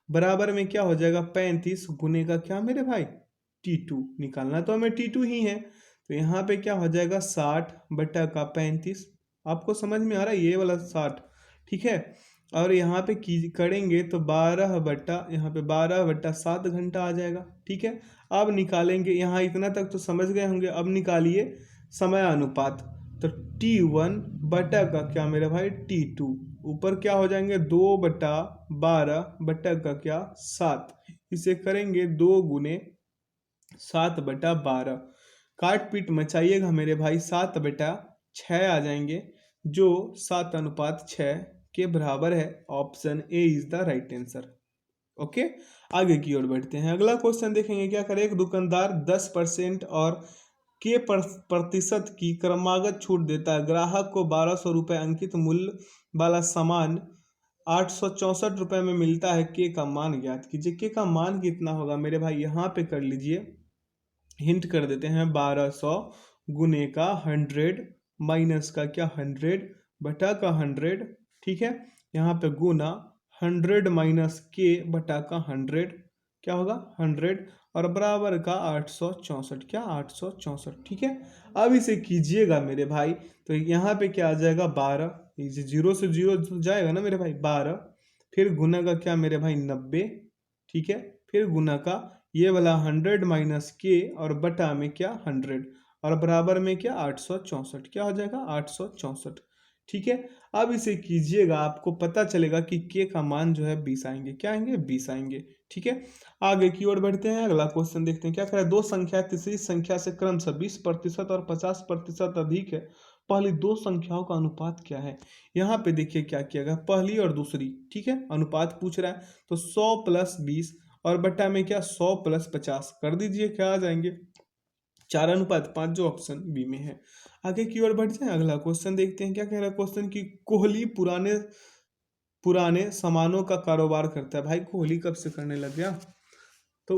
बराबर में क्या हो जाएगा, 35 गुने का क्या मेरे भाई T2। निकालना तो हमें T2 ही है, तो यहाँ पे क्या हो जाएगा 60 बटा का 35। आपको समझ में आ रहा है, ये वाला 60, ठीक है। और यहाँ पे करेंगे तो 12 बटा, यहाँ पे 12 बटा 7 घंटा आ जाएगा, ठीक है। अब निकालेंगे, यहाँ इतना तक तो समझ गए होंगे। अब निकालिए समय अनुपात, तो T1 बटा का क्या मेरे भाई T2, ऊपर क्या हो जाएंगे 2 बटा 12 बटा का क्या 7। इसे करेंगे 2 गुने 7 बटा 12, काट पीट मचाइएगा मेरे भाई, 7 बटा 6 आ जाएंगे, जो 7:6 के बराबर है। Option A is the right answer. Okay, आगे की ओर बढ़ते हैं। अगला क्वेश्चन देखेंगे। क्या करे, एक दुकानदार 10% और के प्रतिशत की क्रमागत छूट देता है। ग्राहक को 1200 रुपये अंकित मूल्य वाला सामान 864 रुपये में मिलता है। के का मान ज्ञात कीजिए। के का मान कितना होगा मेरे भाई, यहाँ पे कर लीजिए, हिंट कर देते हैं, 1200 गुने का 100 माइनस का क्या 100 बटा का 100, ठीक है। यहाँ पे गुना 100 माइनस के बटा का 100 क्या होगा 100 और बराबर का 864, क्या 864, ठीक है। अब इसे कीजिएगा मेरे भाई, तो यहाँ पे क्या आ जाएगा 12, जीरो से जीरो जाएगा ना मेरे भाई 12, फिर गुना का क्या मेरे भाई 90, ठीक है। फिर गुना का ये वाला 100 माइनस के और बटा में क्या 100 और बराबर में क्या 864, क्या हो जाएगा 864, ठीक है। अब इसे कीजिएगा, आपको पता चलेगा कि के का मान जो है 20 आएंगे। क्या आएंगे 20 आएंगे, ठीक है। आगे की ओर बढ़ते हैं, अगला क्वेश्चन देखते हैं। क्या कह रहा है, दो संख्या तीसरी संख्या से क्रमशः 20% और 50% अधिक है, पहली दो संख्याओं का अनुपात क्या है। यहाँ पे देखिए क्या किया गया, पहली और दूसरी, ठीक है, अनुपात पूछ रहा है, तो 100 + 20 और बट्टा में क्या 100 + 50 कर दीजिए, क्या आ जाएंगे 4:5, जो ऑप्शन बी में है। आगे की ओर बढ़ जाए, अगला क्वेश्चन देखते हैं। क्या कह रहा है क्वेश्चन की कोहली पुराने सामानों का कारोबार करता है। भाई कोहली कब से करने लग गया, तो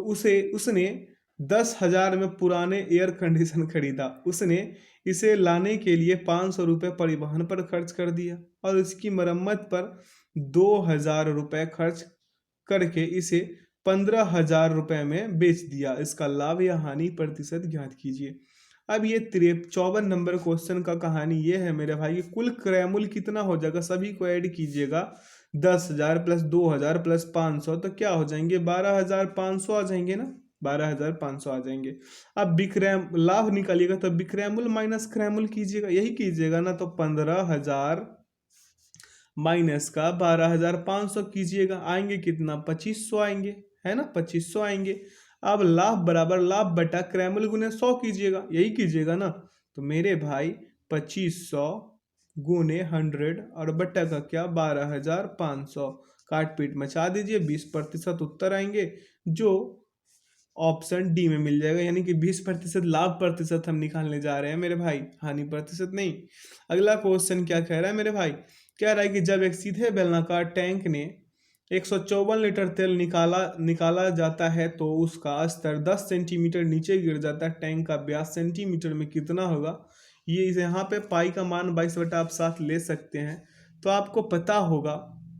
उसने 10,000 में पुराने एयर कंडीशन खरीदा। उसने इसे लाने के लिए 500 रुपये परिवहन पर खर्च कर दिया और इसकी मरम्मत पर 2,000 रुपये खर्च करके इसे 15,000 रुपये में बेच दिया। इसका लाभ या हानि प्रतिशत ज्ञात कीजिए। अब ये 54 नंबर क्वेश्चन का कहानी ये है मेरे भाई, कुल क्रय मूल्य कितना हो जाएगा, सभी को ऐड कीजिएगा। 10,000 प्लस 2,000 प्लस 500 तो क्या हो जाएंगे, 12,500 आ जाएंगे ना, 12,500 आ जाएंगे। अब विक्रय लाभ निकालिएगा तो विक्रय मूल्य माइनस क्रय मूल्य कीजिएगा, यही कीजिएगा ना, तो 15,000 माइनस का 12,500 कीजिएगा, आएंगे कितना, 2,500 आएंगे, है ना, 2,500 आएंगे। अब लाभ बराबर लाभ बटा क्रय मूल्य गुने 100 कीजिएगा, यही कीजिएगा ना, तो मेरे भाई 2,500 गुने 100 और बटा का क्या 12,500, काट पीट मचा दीजिए, 20% उत्तर आएंगे जो ऑप्शन डी में मिल जाएगा। यानी कि 20% लाभ प्रतिशत हम निकालने जा रहे हैं मेरे भाई, हानि प्रतिशत नहीं। अगला क्वेश्चन क्या कह रहा है मेरे भाई, कह रहा है कि जब एक सीधे बेलनाकार टैंक ने 154 लीटर तेल निकाला जाता है तो उसका स्तर 10 सेंटीमीटर नीचे गिर जाता है। टैंक का व्यास सेंटीमीटर में कितना होगा। ये यहाँ पे पाई का मान 22 आप साथ ले सकते हैं। तो आपको पता होगा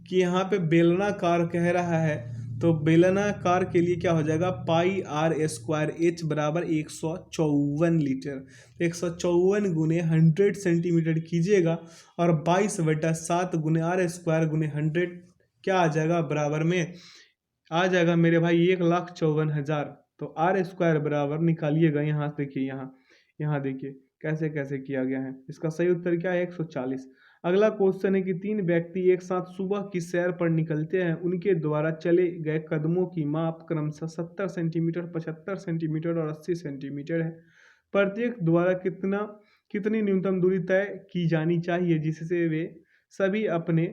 कि यहाँ पे बेलनाकार कह रहा है, तो बेलनाकार के लिए क्या हो जाएगा, पाई आर स्क्वायर एच बराबर 154 लीटर। 154 गुने 100 सेंटीमीटर कीजिएगा और 22/7 गुने आर स्क्वायर गुने 100 क्या आ जाएगा, बराबर में आ जाएगा मेरे भाई 1,54,000। तो आर स्क्वायर बराबर निकालिएगा, यहाँ देखिए, यहाँ देखिए कैसे कैसे किया गया है। इसका सही उत्तर क्या है, 140। अगला क्वेश्चन है कि 3 व्यक्ति एक साथ सुबह की सैर पर निकलते हैं। उनके द्वारा चले गए कदमों की माप क्रमशः 70 सेंटीमीटर, 75 सेंटीमीटर और 80 सेंटीमीटर है। प्रत्येक द्वारा कितनी न्यूनतम दूरी तय की जानी चाहिए जिससे वे सभी अपने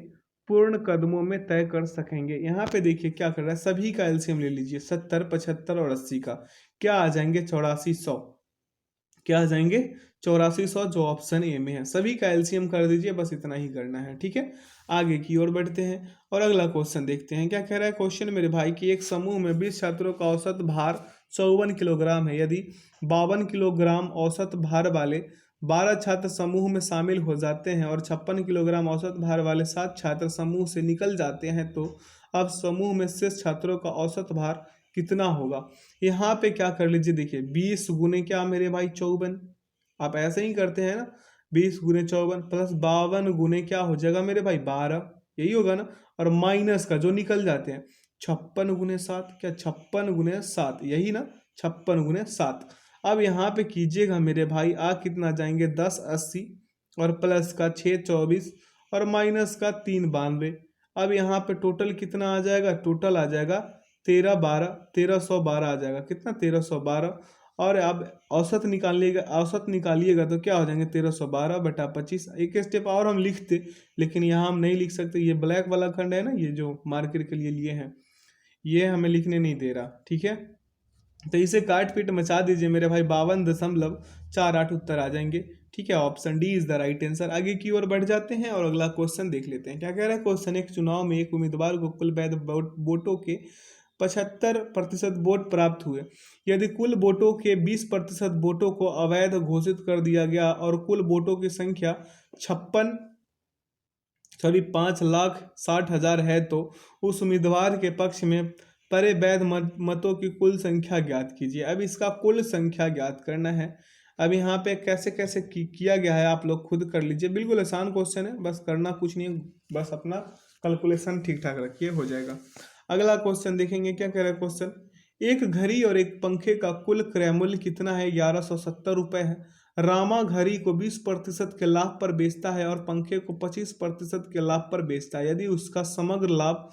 पूर्ण कदमों में तय कर सकेंगे। यहाँ पे देखिए क्या कर रहा है, सभी का एलसीएम ले लीजिए, 70, 75 और 80 का क्या आ जाएंगे, 8400। क्या आ जाएंगे, 8400, जो ऑप्शन ए में है। सभी का एलसीएम कर दीजिए, बस इतना ही करना है, ठीक है। आगे की ओर बढ़ते हैं और अगला क्वेश्चन देखते हैं। क्या कह रहा है क्वेश्चन मेरे भाई कि एक समूह में 20 छात्रों का औसत भार 54 किलोग्राम है। यदि 52 किलोग्राम औसत भार वाले 12 छात्र समूह में शामिल हो जाते हैं और 56 किलोग्राम औसत भार वाले 7 छात्र समूह से निकल जाते हैं, तो अब समूह में शेष छात्रों का औसत भार कितना होगा। यहाँ पे क्या कर लीजिए, देखिए 20 गुने क्या मेरे भाई 54, आप ऐसे ही करते हैं ना, 20 गुने 54 प्लस 52 गुने क्या हो जाएगा मेरे भाई 12, यही होगा ना, और माइनस का जो निकल जाते हैं 56 गुने 7, क्या 56 गुने 7, यही ना, 56 गुने 7। अब यहाँ पे कीजिएगा मेरे भाई, आ कितना जाएंगे 10 80 और प्लस का 6 24 और माइनस का 3 92। अब यहाँ पे टोटल कितना आ जाएगा, टोटल आ जाएगा 1312 आ जाएगा, कितना 1312। और अब औसत निकालिएगा तो क्या हो जाएंगे 1312 बटा 25। एक स्टेप और हम लिखते, लेकिन यहाँ हम नहीं लिख सकते, ये ब्लैक वाला खंड है ना, ये जो मार्कर के लिए हैं, ये हमें लिखने नहीं दे रहा, ठीक है। तो इसे काट पीट मचा दीजिए मेरे भाई, 52.48 उत्तर आ जाएंगे, ठीक है। Option D is the right answer. आगे की ओर बढ़ जाते हैं और अगला क्वेश्चन देख लेते हैं। क्या कह रहा है क्वेश्चन, एक चुनाव में एक उम्मीदवार को कुल वैध वोटों के 75% वोट प्राप्त हुए। यदि कुल वोटों के 20% वोटों को अवैध घोषित कर दिया गया और कुल वोटों की संख्या 5,60,000 है, तो उस उम्मीदवार के पक्ष में परे वैध मतों की कुल संख्या ज्ञात कीजिए। अब इसका कुल संख्या ज्ञात करना है। अब यहाँ पे कैसे कैसे किया गया है आप लोग खुद कर लीजिए, बिल्कुल आसान क्वेश्चन है, बस करना कुछ नहीं है, बस अपना कैलकुलेशन ठीक ठाक रखिए, हो जाएगा। अगला क्वेश्चन देखेंगे। क्या कह रहा है क्वेश्चन, एक घड़ी और एक पंखे का कुल क्रय मूल्य कितना है, 1170 रुपये है। रामा घड़ी को 20% के लाभ पर बेचता है और पंखे को 25% के लाभ पर बेचता है। यदि उसका समग्र लाभ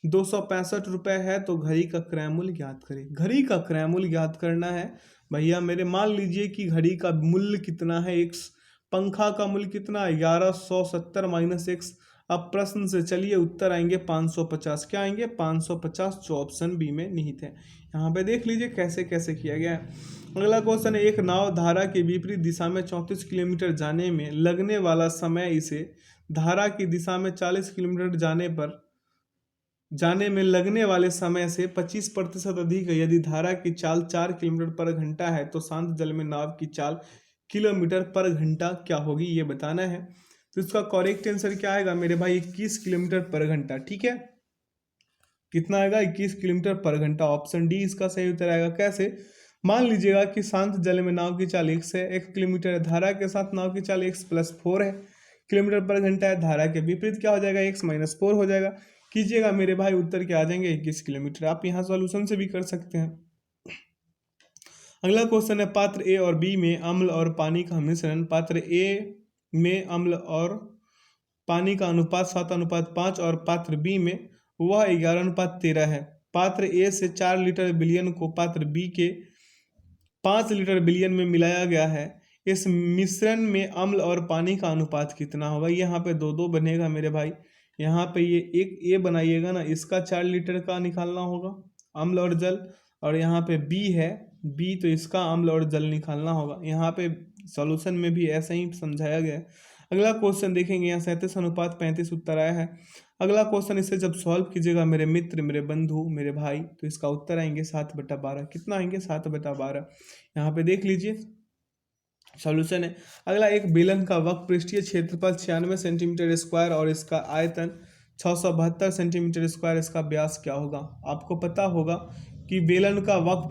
265 रुपये है तो घड़ी का क्रय मूल्य ज्ञात करें। घड़ी का क्रय मूल्य ज्ञात करना है भैया मेरे, मान लीजिए कि घड़ी का मूल्य कितना है x, पंखा का मूल्य कितना है 1170 माइनस x। अब प्रश्न से चलिए उत्तर आएंगे 550, क्या आएंगे 550, जो ऑप्शन बी में निहित है। यहाँ पे देख लीजिए कैसे कैसे किया गया है। अगला क्वेश्चन है, एक नाव धारा के विपरीत दिशा में 34 किलोमीटर जाने में लगने वाला समय इसे धारा की दिशा में 40 किलोमीटर जाने पर जाने में लगने वाले समय से 25% अधिक है। यदि धारा की चाल 4 किलोमीटर पर घंटा है तो शांत जल में नाव की चाल किलोमीटर पर घंटा क्या होगी, ये बताना है। तो इसका करेक्ट आंसर क्या आएगा मेरे भाई, 21 किलोमीटर पर घंटा। ठीक है, कितना आएगा, 21 किलोमीटर पर घंटा। ऑप्शन डी इसका सही उत्तर आएगा। कैसे, मान लीजिएगा कि शांत जल में नाव की चाल 1 किलोमीटर है, धारा के साथ नाव की चाल x+4 है, किलोमीटर पर घंटा है। धारा के विपरीत क्या हो जाएगा, x-4 हो जाएगा। कीजिएगा मेरे भाई, उत्तर क्या आ जाएंगे, 21 किलोमीटर। आप यहाँ सॉल्यूशन से भी कर सकते हैं। अगला क्वेश्चन है, पात्र ए और बी में अम्ल और पानी का मिश्रण। पात्र ए में अम्ल और पानी का अनुपात 7:5 और पात्र बी में वह 11:13 है। पात्र ए से 4 लीटर विलयन को पात्र बी के 5 लीटर विलयन में मिलाया गया है। इस मिश्रण में अम्ल और पानी का अनुपात कितना होगा। यहाँ पे 2-2 बनेगा मेरे भाई। यहाँ पे ये एक ए बनाइएगा ना, इसका 4 लीटर का निकालना होगा अम्ल और जल, और यहाँ पे बी है, बी तो इसका अम्ल और जल निकालना होगा। यहाँ पे सॉल्यूशन में भी ऐसा ही समझाया गया है। अगला क्वेश्चन देखेंगे, यहाँ 37:35 उत्तर आया है। अगला क्वेश्चन, इसे जब सॉल्व कीजिएगा मेरे मित्र, मेरे बंधु, मेरे भाई, तो इसका उत्तर आएंगे 7/12। कितना आएंगे, 7/12। यहाँ पे देख लीजिए सॉल्यूशन है। अगला, एक बेलन का वक्र पृष्ठीय क्षेत्रफल 96 सेंटीमीटर स्क्वायर और इसका आयतन 672 सेंटीमीटर स्क्वायर, इसका व्यास क्या होगा। आपको पता होगा कि बेलन का वक्र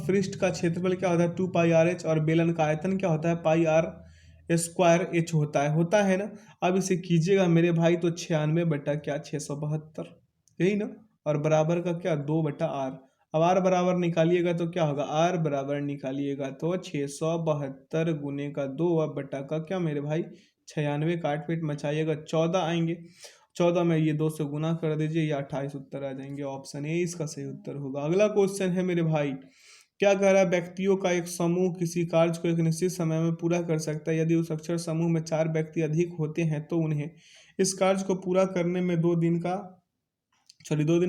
पृष्ठ का क्षेत्रफल क्या होता है, 2πr(h) और बेलन का आयतन क्या होता है, πr² होता है ना। अब इसे कीजिएगा मेरे भाई, तो 96/672, यही ना, और बराबर का क्या, 2/r। अब r बराबर निकालिएगा तो क्या होगा, r बराबर निकालिएगा तो 672 गुने का 2 अब बटा का क्या मेरे भाई 96, काट पीट मचाइएगा 14 आएंगे। 14 में ये 2 से गुना कर दीजिए, ये 28 उत्तर आ जाएंगे। ऑप्शन ए इसका सही उत्तर होगा। अगला क्वेश्चन है मेरे भाई, क्या कह रहा है, व्यक्तियों का एक समूह किसी कार्य को एक निश्चित समय में पूरा कर सकता है। यदि उस अक्षर समूह में 4 व्यक्ति अधिक होते हैं तो उन्हें इस कार्य को पूरा करने में 2 दिन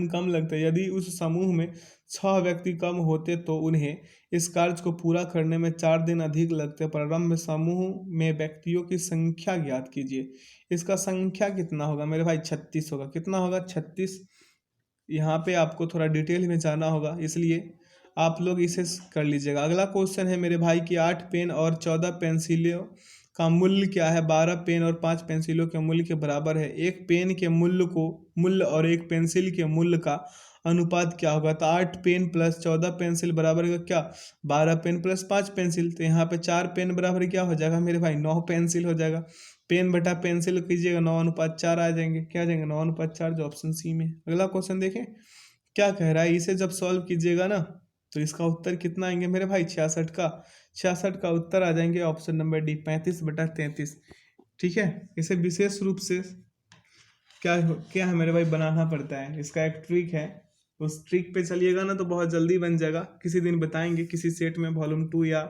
कम लगता है। यदि उस समूह में 6 व्यक्ति कम होते तो उन्हें इस कार्य को पूरा करने में 4 दिन अधिक लगते। प्रारंभ में समूह में व्यक्तियों की संख्या ज्ञात कीजिए। इसका संख्या कितना होगा मेरे भाई, 36 होगा। कितना होगा, 36। यहाँ पे आपको थोड़ा डिटेल में जाना होगा, इसलिए आप लोग इसे कर लीजिएगा। अगला क्वेश्चन है मेरे भाई कि 8 पेन और 14 पेंसिलों का मूल्य क्या है। 12 पेन और 5 पेंसिलों के मूल्य के बराबर है। एक पेन के मूल्य और एक पेंसिल के मूल्य का अनुपात क्या होगा। तो 8 पेन प्लस 14 पेंसिल बराबर का क्या, 12 पेन प्लस 5 पेंसिल। तो यहाँ पे 4 पेन बराबर क्या हो जाएगा मेरे भाई, 9 पेंसिल हो जाएगा। पेन बटा पेंसिल कीजिएगा, 9:4 आ जाएंगे। क्या आ जाएंगे, 9:4, जो ऑप्शन सी में। अगला क्वेश्चन देखें क्या कह रहा है, इसे जब सॉल्व कीजिएगा ना तो इसका उत्तर कितना आएंगे मेरे भाई, 66 का उत्तर आ जाएंगे ऑप्शन नंबर डी, 35/33। ठीक है, इसे विशेष रूप से क्या है मेरे भाई, बनाना पड़ता है। इसका एक ट्रिक है, उस ट्रिक पे चलिएगा ना तो बहुत जल्दी बन जाएगा। किसी दिन बताएंगे, किसी सेट में वॉल्यूम 2 या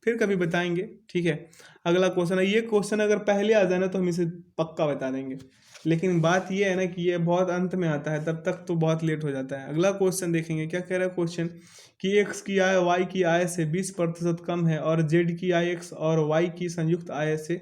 फिर कभी बताएंगे। ठीक है, अगला क्वेश्चन है, ये क्वेश्चन अगर पहले आ जाए ना तो हम इसे पक्का बता देंगे, लेकिन बात ये है ना कि ये बहुत अंत में आता है, तब तक तो बहुत लेट हो जाता है। अगला क्वेश्चन देखेंगे, क्या कह रहा है क्वेश्चन कि x की आय y की आय से 20% कम है और z की आय x और y की संयुक्त आय से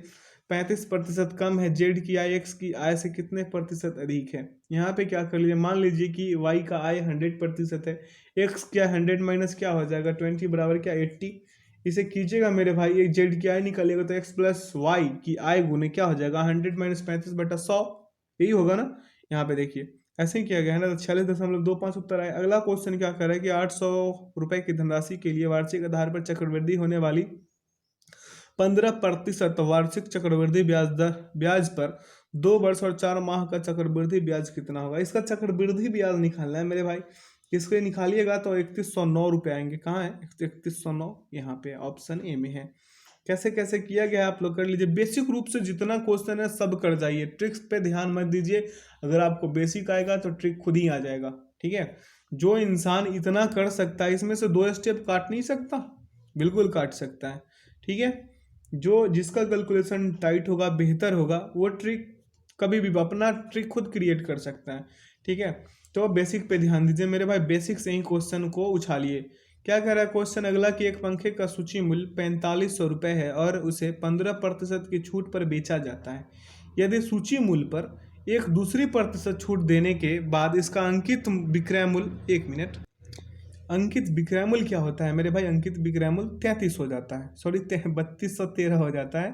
35% कम है। z की आय x की आय से कितने प्रतिशत अधिक है। यहाँ पे क्या कर लीजिए, मान लीजिए कि y का आय 100% है, x क्या 100 माइनस क्या हो जाएगा 20 बराबर क्या 80। इसे कीजिएगा मेरे भाई, एक z की आय निकालिएगा तो x प्लस वाई की आय गुने क्या हो जाएगा 100 माइनस 35/100, यही होगा ना। यहाँ पे देखिए ऐसे ही किया गया है ना, तो 46.25 उत्तर आए। अगला क्वेश्चन क्या कर रहा है कि 800 रुपए की धनराशि के लिए वार्षिक आधार पर चक्रवृद्धि होने वाली 15% वार्षिक चक्रवृद्धि ब्याज पर 2 वर्ष और 4 माह का चक्रवृद्धि ब्याज कितना होगा। इसका चक्रवृद्धि ब्याज निकालना है मेरे भाई, इसको निकालिएगा तो 3109 रुपये आएंगे। कहाँ है 3109, यहाँ पे ऑप्शन ए में है। कैसे कैसे किया गया है आप लोग कर लीजिए। बेसिक रूप से जितना क्वेश्चन है सब कर जाइए, ट्रिक्स पे ध्यान मत दीजिए। अगर आपको बेसिक आएगा तो ट्रिक खुद ही आ जाएगा। ठीक है, जो इंसान इतना कर सकता है, इसमें से 2 स्टेप काट नहीं सकता, बिल्कुल काट सकता है। ठीक है, जो जिसका कैलकुलेशन टाइट होगा, बेहतर होगा, वो ट्रिक कभी भी अपना ट्रिक खुद क्रिएट कर सकता है। ठीक है, तो बेसिक पे ध्यान दीजिए मेरे भाई, बेसिक से ही क्वेश्चन को उछालिए। क्या कह रहा है क्वेश्चन अगला कि एक पंखे का सूची मूल्य 4500 रुपये है और उसे 15% की छूट पर बेचा जाता है। यदि सूची मूल्य पर एक दूसरी प्रतिशत छूट देने के बाद इसका अंकित विक्रय मूल्य, 1 मिनट, अंकित विक्रय मूल्य क्या होता है मेरे भाई? अंकित विक्रय मूल्य 33 हो जाता है, सॉरी 3213 हो जाता है।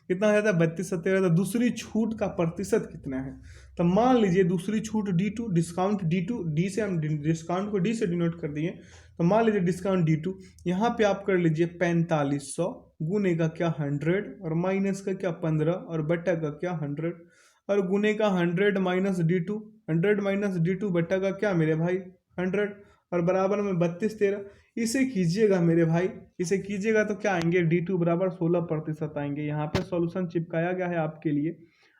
कितना हो जाता है? 3213। तो दूसरी छूट का प्रतिशत कितना है? तो मान लीजिए दूसरी छूट D2, डिस्काउंट D2, डी से हम डिस्काउंट को D से डिनोट कर दिए, तो मान लीजिए डिस्काउंट D2, यहाँ पे आप कर लीजिए 4500 गुने का क्या 100 और माइनस का क्या 15 और बटा का क्या 100 और गुने का 100 माइनस D2, 100 माइनस D2 बटा का क्या मेरे भाई 100 और बराबर में 3213। इसे कीजिएगा मेरे भाई, इसे कीजिएगा तो क्या आएंगे? D2 बराबर 16% आएंगे। यहाँ पे सॉल्यूशन चिपकाया गया है आपके लिए,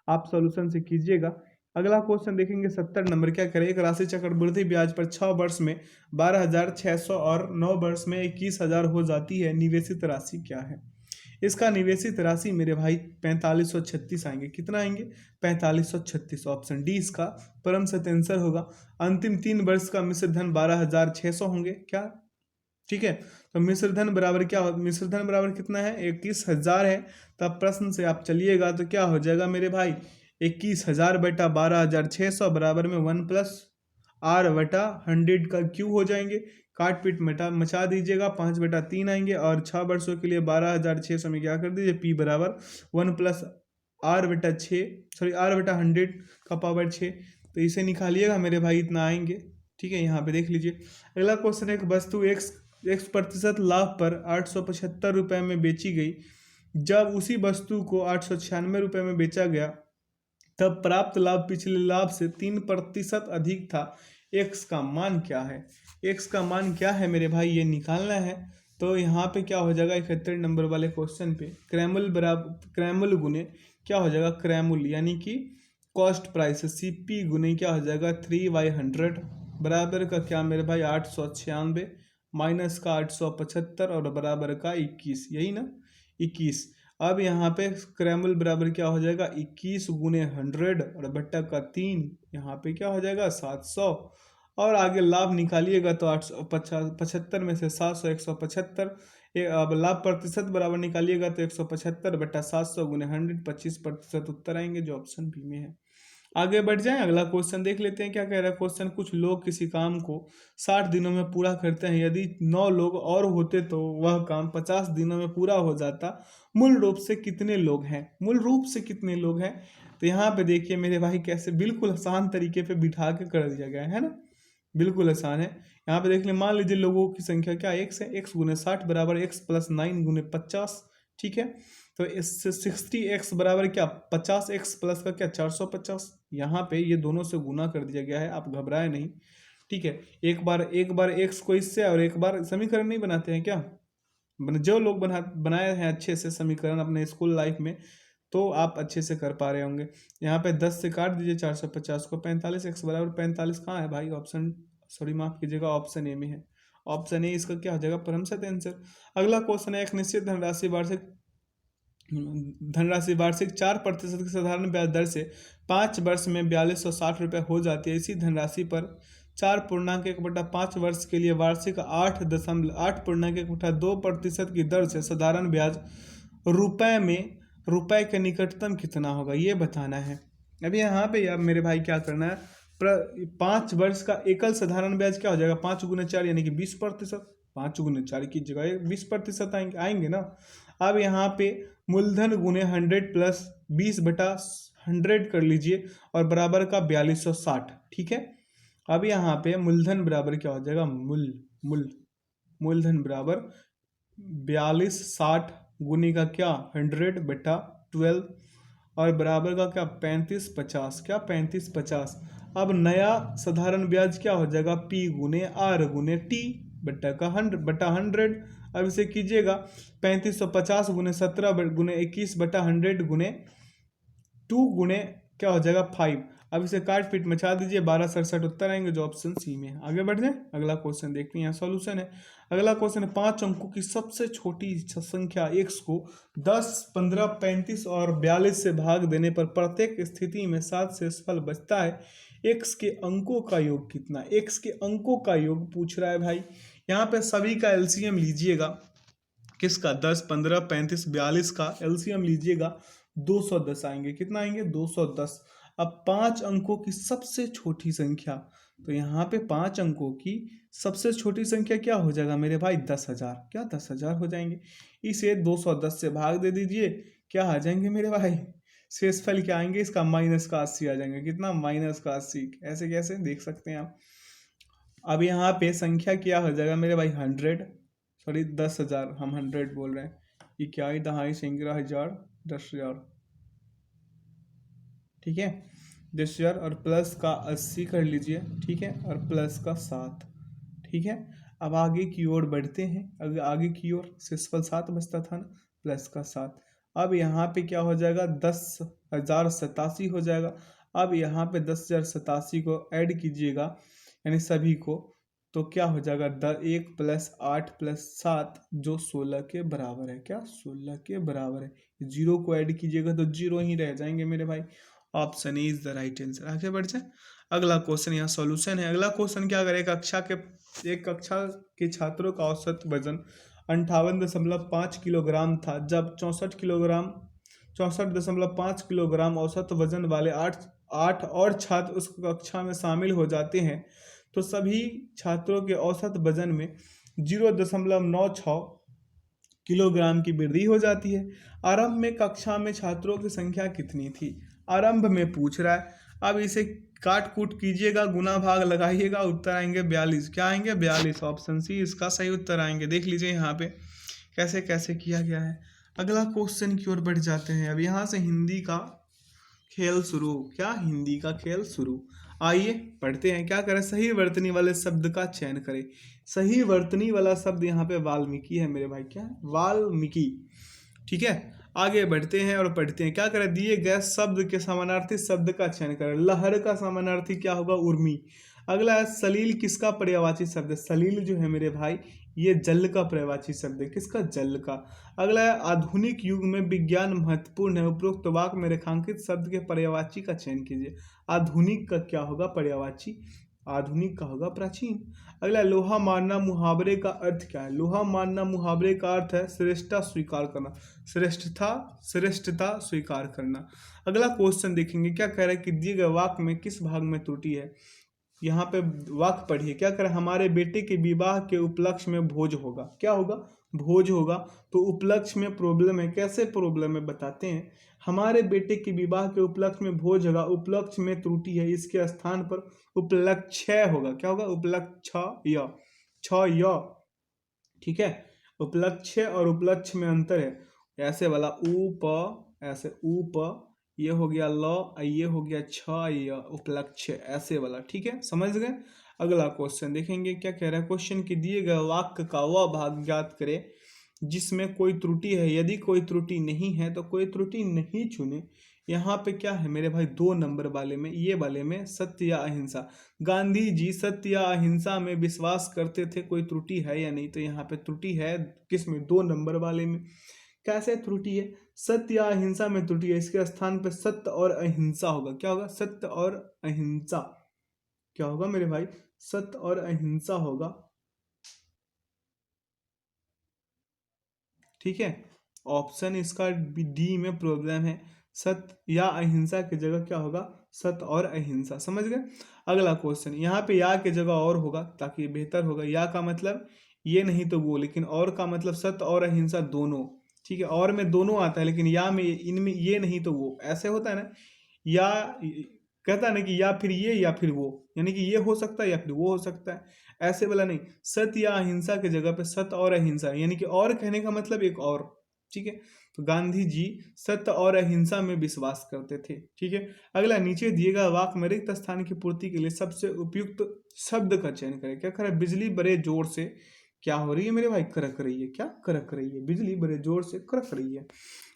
आप सॉल्यूशन से कीजिएगा। अगला क्वेश्चन देखेंगे 70 नंबर। क्या करें? एक राशि चक्रवृद्धि ब्याज पर 6 वर्ष में 12,600 और 9 वर्ष में 21,000 हो जाती है, निवेशित राशि क्या है? इसका निवेशित राशि मेरे भाई 4536 आएंगे। कितना आएंगे? 4536। ऑप्शन डी इसका परम सत्य आंसर होगा। अंतिम 3 वर्ष का मिश्र धन 12,600 होंगे क्या? ठीक है, तो मिश्र धन बराबर क्या हो? मिश्र धन बराबर कितना है? 21,000 है। तब प्रश्न से आप चलिएगा तो क्या हो जाएगा मेरे भाई? 21,000 बटा 12,600 बराबर में 1 प्लस R बटा 100 का क्यू हो जाएंगे। काट पीट मचा दीजिएगा, 5/3 आएंगे और 6 वर्षों के लिए 12,600 में क्या कर दीजिए? P बराबर 1 प्लस R बटा 6, सॉरी R बटा 100 का पावर 6। तो इसे निकालिएगा मेरे भाई, इतना आएंगे। ठीक है, यहाँ पे देख लीजिए। अगला क्वेश्चन, एक वस्तु x प्रतिशत लाभ पर 875 रुपये में बेची गई। जब उसी वस्तु को 896 रुपये में बेचा गया तब प्राप्त लाभ पिछले लाभ से 3% अधिक था। x का मान क्या है? x का मान क्या है मेरे भाई? ये निकालना है। तो यहाँ पे क्या हो जाएगा? 71 नंबर वाले क्वेश्चन पे क्रैमल बराबर क्रैमल गुने क्या हो जाएगा? क्रैमल यानी कि कॉस्ट प्राइस, CP गुने क्या हो जाएगा? 3/100 बराबर का क्या मेरे भाई? 896 माइनस का 875 और बराबर का 21, यही ना 21। अब यहाँ पे क्रैमल बराबर क्या हो जाएगा? 21 गुने 100 और बट्टा का 3, यहाँ पे क्या हो जाएगा? 700। और आगे लाभ निकालिएगा तो 875 में से 700 175। अब लाभ प्रतिशत बराबर निकालिएगा तो 175 बट्टा 700 गुने 100, 25% उत्तर आएंगे, जो ऑप्शन बी में है। आगे बढ़ जाएं, अगला क्वेश्चन देख लेते हैं क्या कह रहा है क्वेश्चन। कुछ लोग किसी काम को 60 दिनों में पूरा करते हैं। यदि 9 लोग और होते तो वह काम 50 दिनों में पूरा हो जाता। मूल रूप से कितने लोग हैं? मूल रूप से कितने लोग हैं? तो यहाँ पे देखिए मेरे भाई, कैसे बिल्कुल आसान तरीके पे बिठा के कर दिया गया है ना, बिल्कुल आसान है। यहाँ पे देख ले, मान लीजिए लोगों की संख्या क्या x है, x गुने 60 बराबर x प्लस 9 गुने 50। ठीक है, तो इससे 60x बराबर क्या 50x प्लस का क्या 450। यहाँ पे ये दोनों से गुना कर दिया गया है, आप घबराए नहीं। ठीक है, एक बार x को इससे और एक बार समीकरण नहीं बनाते हैं क्या? जो लोग बनाए हैं अच्छे से समीकरण अपने स्कूल लाइफ में, तो आप अच्छे से कर पा रहे होंगे। यहाँ पे 10 से काट दीजिए 450 को, 45x बराबर 45 कहाँ है भाई? ऑप्शन, सॉरी माफ कीजिएगा, ऑप्शन ए में है। ऑप्शन ए इसका क्या हो जाएगा? परम सत्य आंसर। अगला क्वेश्चन है, एक निश्चित धनराशि वार्षिक 4% की साधारण ब्याज दर से 5 वर्ष में 4260 रुपये हो जाती है। इसी धनराशि पर 4.1/5 वर्ष के लिए वार्षिक 8.1/2% की दर से साधारण ब्याज रुपए के निकटतम कितना होगा, ये बताना है। अभी यहाँ पे अब मेरे भाई क्या करना है, 5 वर्ष का एकल साधारण ब्याज क्या हो जाएगा? 5 गुने 4 यानी कि 20%। 5 गुने 4 की जगह 20% आएंगे ना। अब यहाँ पे मूलधन गुने 100 प्लस 20/100 कर लीजिए और बराबर का 4260। ठीक है, अब यहाँ पे मूलधन बराबर क्या हो जाएगा? मूलधन बराबर 4260 गुने का क्या 100/12 और बराबर का क्या 3550, क्या 3550। अब नया साधारण ब्याज क्या हो जाएगा? P गुने R गुने T बट्टा का 100/100। अब इसे कीजिएगा 3550 गुने 17 गुने 21/100 गुने 2 गुने क्या हो जाएगा 5। अब इसे काट पीट मचा दीजिए, 1267 उत्तर आएंगे, जो ऑप्शन सी में है। आगे बढ़ जाए, अगला क्वेश्चन देखते हैं, यहाँ सॉल्यूशन है। अगला क्वेश्चन है, 5 अंकों की सबसे छोटी संख्या x को 10, 15, 35 और 42 से भाग देने पर प्रत्येक स्थिति में 7 शेषफल बचता है। x के अंकों का योग कितना? x के अंकों का योग पूछ रहा है भाई। यहाँ पे सभी का एलसीएम लीजिएगा, किसका? 10, 15, 35, 42 का एलसीएम लीजिएगा, 210 आएंगे। कितना आएंगे? 210। अब 5 अंकों की सबसे छोटी संख्या, तो यहाँ पे 5 अंकों की सबसे छोटी संख्या क्या हो जाएगा मेरे भाई? 10,000। क्या 10,000 हो जाएंगे? इसे 210 से भाग दे दीजिए, क्या आ जाएंगे मेरे भाई? शेषफल क्या आएंगे इसका? -80 आ जाएंगे। कितना? -80। ऐसे कैसे देख सकते हैं आप? अब यहाँ पे संख्या क्या हो जाएगा मेरे भाई? 100, सॉरी 10,000, हम 100 बोल रहे हैं। इकाई, दहाई, सैकड़ा, हजार, 10,000, ठीक है। 10,000 और प्लस का 80 कर लीजिए, ठीक है, और प्लस का 7, ठीक है। अब आगे की ओर बढ़ते हैं, अगर आगे की ओर शेषफल 7 बचता था ना, प्लस का 7। अब यहाँ पे क्या हो जाएगा? 10,087 हो जाएगा। अब यहाँ पे 10,087 को ऐड कीजिएगा, यानी सभी को, तो क्या हो जाएगा? 1 + 8 + 7 जो 16 के बराबर है। क्या? 16 के बराबर है। जीरो को ऐड कीजिएगा तो जीरो ही रह जाएंगे मेरे भाई। Option is the right answer. आगे बढ़ जाए, अगला क्वेश्चन यहाँ सॉल्यूशन है। अगला क्वेश्चन क्या करे? एक कक्षा के छात्रों का औसत वजन 58.5 किलोग्राम था, जब 64.5 किलोग्राम औसत वजन वाले आठ और छात्र उस कक्षा में शामिल हो जाते हैं, तो सभी छात्रों के औसत वजन में 0.96 किलोग्राम की वृद्धि हो जाती है। आरंभ में कक्षा में छात्रों की संख्या कितनी थी? आरंभ में पूछ रहा है। अब इसे काट कूट कीजिएगा, गुना भाग लगाइएगा, उत्तर आएंगे 42। क्या आएंगे? 42। ऑप्शन सी इसका सही उत्तर आएंगे। देख लीजिए यहाँ पे कैसे कैसे किया गया है। अगला क्वेश्चन की ओर बढ़ जाते हैं। अब यहाँ से हिंदी का खेल शुरू। क्या? हिंदी का खेल शुरू। आइए पढ़ते हैं। क्या करें? सही वर्तनी वाले शब्द का चयन करें। सही वर्तनी वाला शब्द यहाँ पे वाल्मीकि है मेरे भाई। क्या? वाल्मीकि, ठीक है। आगे बढ़ते हैं और पढ़ते हैं। क्या करें? दिए गए शब्द के समानार्थी शब्द का चयन करें। लहर का समानार्थी क्या होगा? उर्मी। अगला है सलील किसका पर्यायवाची शब्द है? सलील जो है मेरे भाई, ये जल का पर्यायवाची शब्द है। किसका? जल का। अगला है आधुनिक युग में विज्ञान महत्वपूर्ण है। उपरोक्त वाक्य में रेखांकित शब्द के पर्यायवाची का चयन कीजिए। आधुनिक का क्या होगा? पर्यायवाची। आधुनिक का होगा प्राचीन। अगला, लोहा मानना मुहावरे का अर्थ क्या है? लोहा मानना मुहावरे का अर्थ है श्रेष्ठता स्वीकार करना। श्रेष्ठता स्वीकार करना। अगला क्वेश्चन देखेंगे। क्या कह रहा है कि दिए गए वाक्य में किस भाग में त्रुटि है? यहाँ पे वाक्य पढ़िए। क्या करें? हमारे बेटे के विवाह के उपलक्ष्य में भोज होगा। क्या होगा? भोज होगा। तो उपलक्ष्य में प्रॉब्लम है। कैसे प्रॉब्लम है बताते हैं। हमारे बेटे के विवाह के उपलक्ष्य में भोज होगा, उपलक्ष्य में त्रुटि है, इसके स्थान पर उपलक्ष्य होगा। क्या होगा? उपलक्ष्य, ठीक है। उपलक्ष्य और उपलक्ष्य में अंतर है। ऐसे वाला ऐसे ये हो गया ल, ये हो गया य, उपलक्ष्य, ऐसे वाला, ठीक है। समझ गए? अगला क्वेश्चन देखेंगे। क्या कह रहा है? क्वेश्चन के दिए गए वाक्य का वह भाग ज्ञात करें जिसमें कोई त्रुटि है। यदि कोई त्रुटि नहीं है तो कोई त्रुटि नहीं चुने। यहाँ पे क्या है मेरे भाई? 2 नंबर वाले में, ये वाले में सत्य या अहिंसा। गांधी जी सत्य या अहिंसा में विश्वास करते थे। कोई त्रुटि है या नहीं? तो यहाँ पे त्रुटि है। किसमें? 2 नंबर वाले में। कैसे त्रुटि है? सत्य या अहिंसा में त्रुटि है, इसके स्थान पे सत्य और अहिंसा होगा। क्या होगा? सत्य और अहिंसा। क्या होगा मेरे भाई? सत्य और अहिंसा होगा, ठीक है। ऑप्शन इसका डी में प्रॉब्लम है। सत्य या अहिंसा की जगह क्या होगा? सत्य और अहिंसा। समझ गए? अगला क्वेश्चन। यहाँ पे या की जगह और होगा ताकि बेहतर होगा। या का मतलब ये नहीं तो वो, लेकिन और का मतलब सत्य और अहिंसा दोनों, ठीक है। और में दोनों आता है, लेकिन या में, इनमें ये नहीं तो वो, ऐसे होता है ना। या कहता है ना कि या फिर ये या फिर वो, यानी कि ये हो सकता है या फिर वो हो सकता है, ऐसे वाला नहीं। सत्य या अहिंसा की जगह पे सत्य और अहिंसा, यानी कि और कहने का मतलब एक और, ठीक है। तो गांधी जी सत्य और अहिंसा में विश्वास करते थे, ठीक है। अगला, नीचे दिए गए वाक्य में रिक्त स्थान की पूर्ति के लिए सबसे उपयुक्त शब्द का चयन करें। क्या करें? बिजली बड़े जोर से क्या हो रही है मेरे भाई? कड़क रही है। क्या? कड़क रही है। बिजली बड़े जोर से कड़क रही है।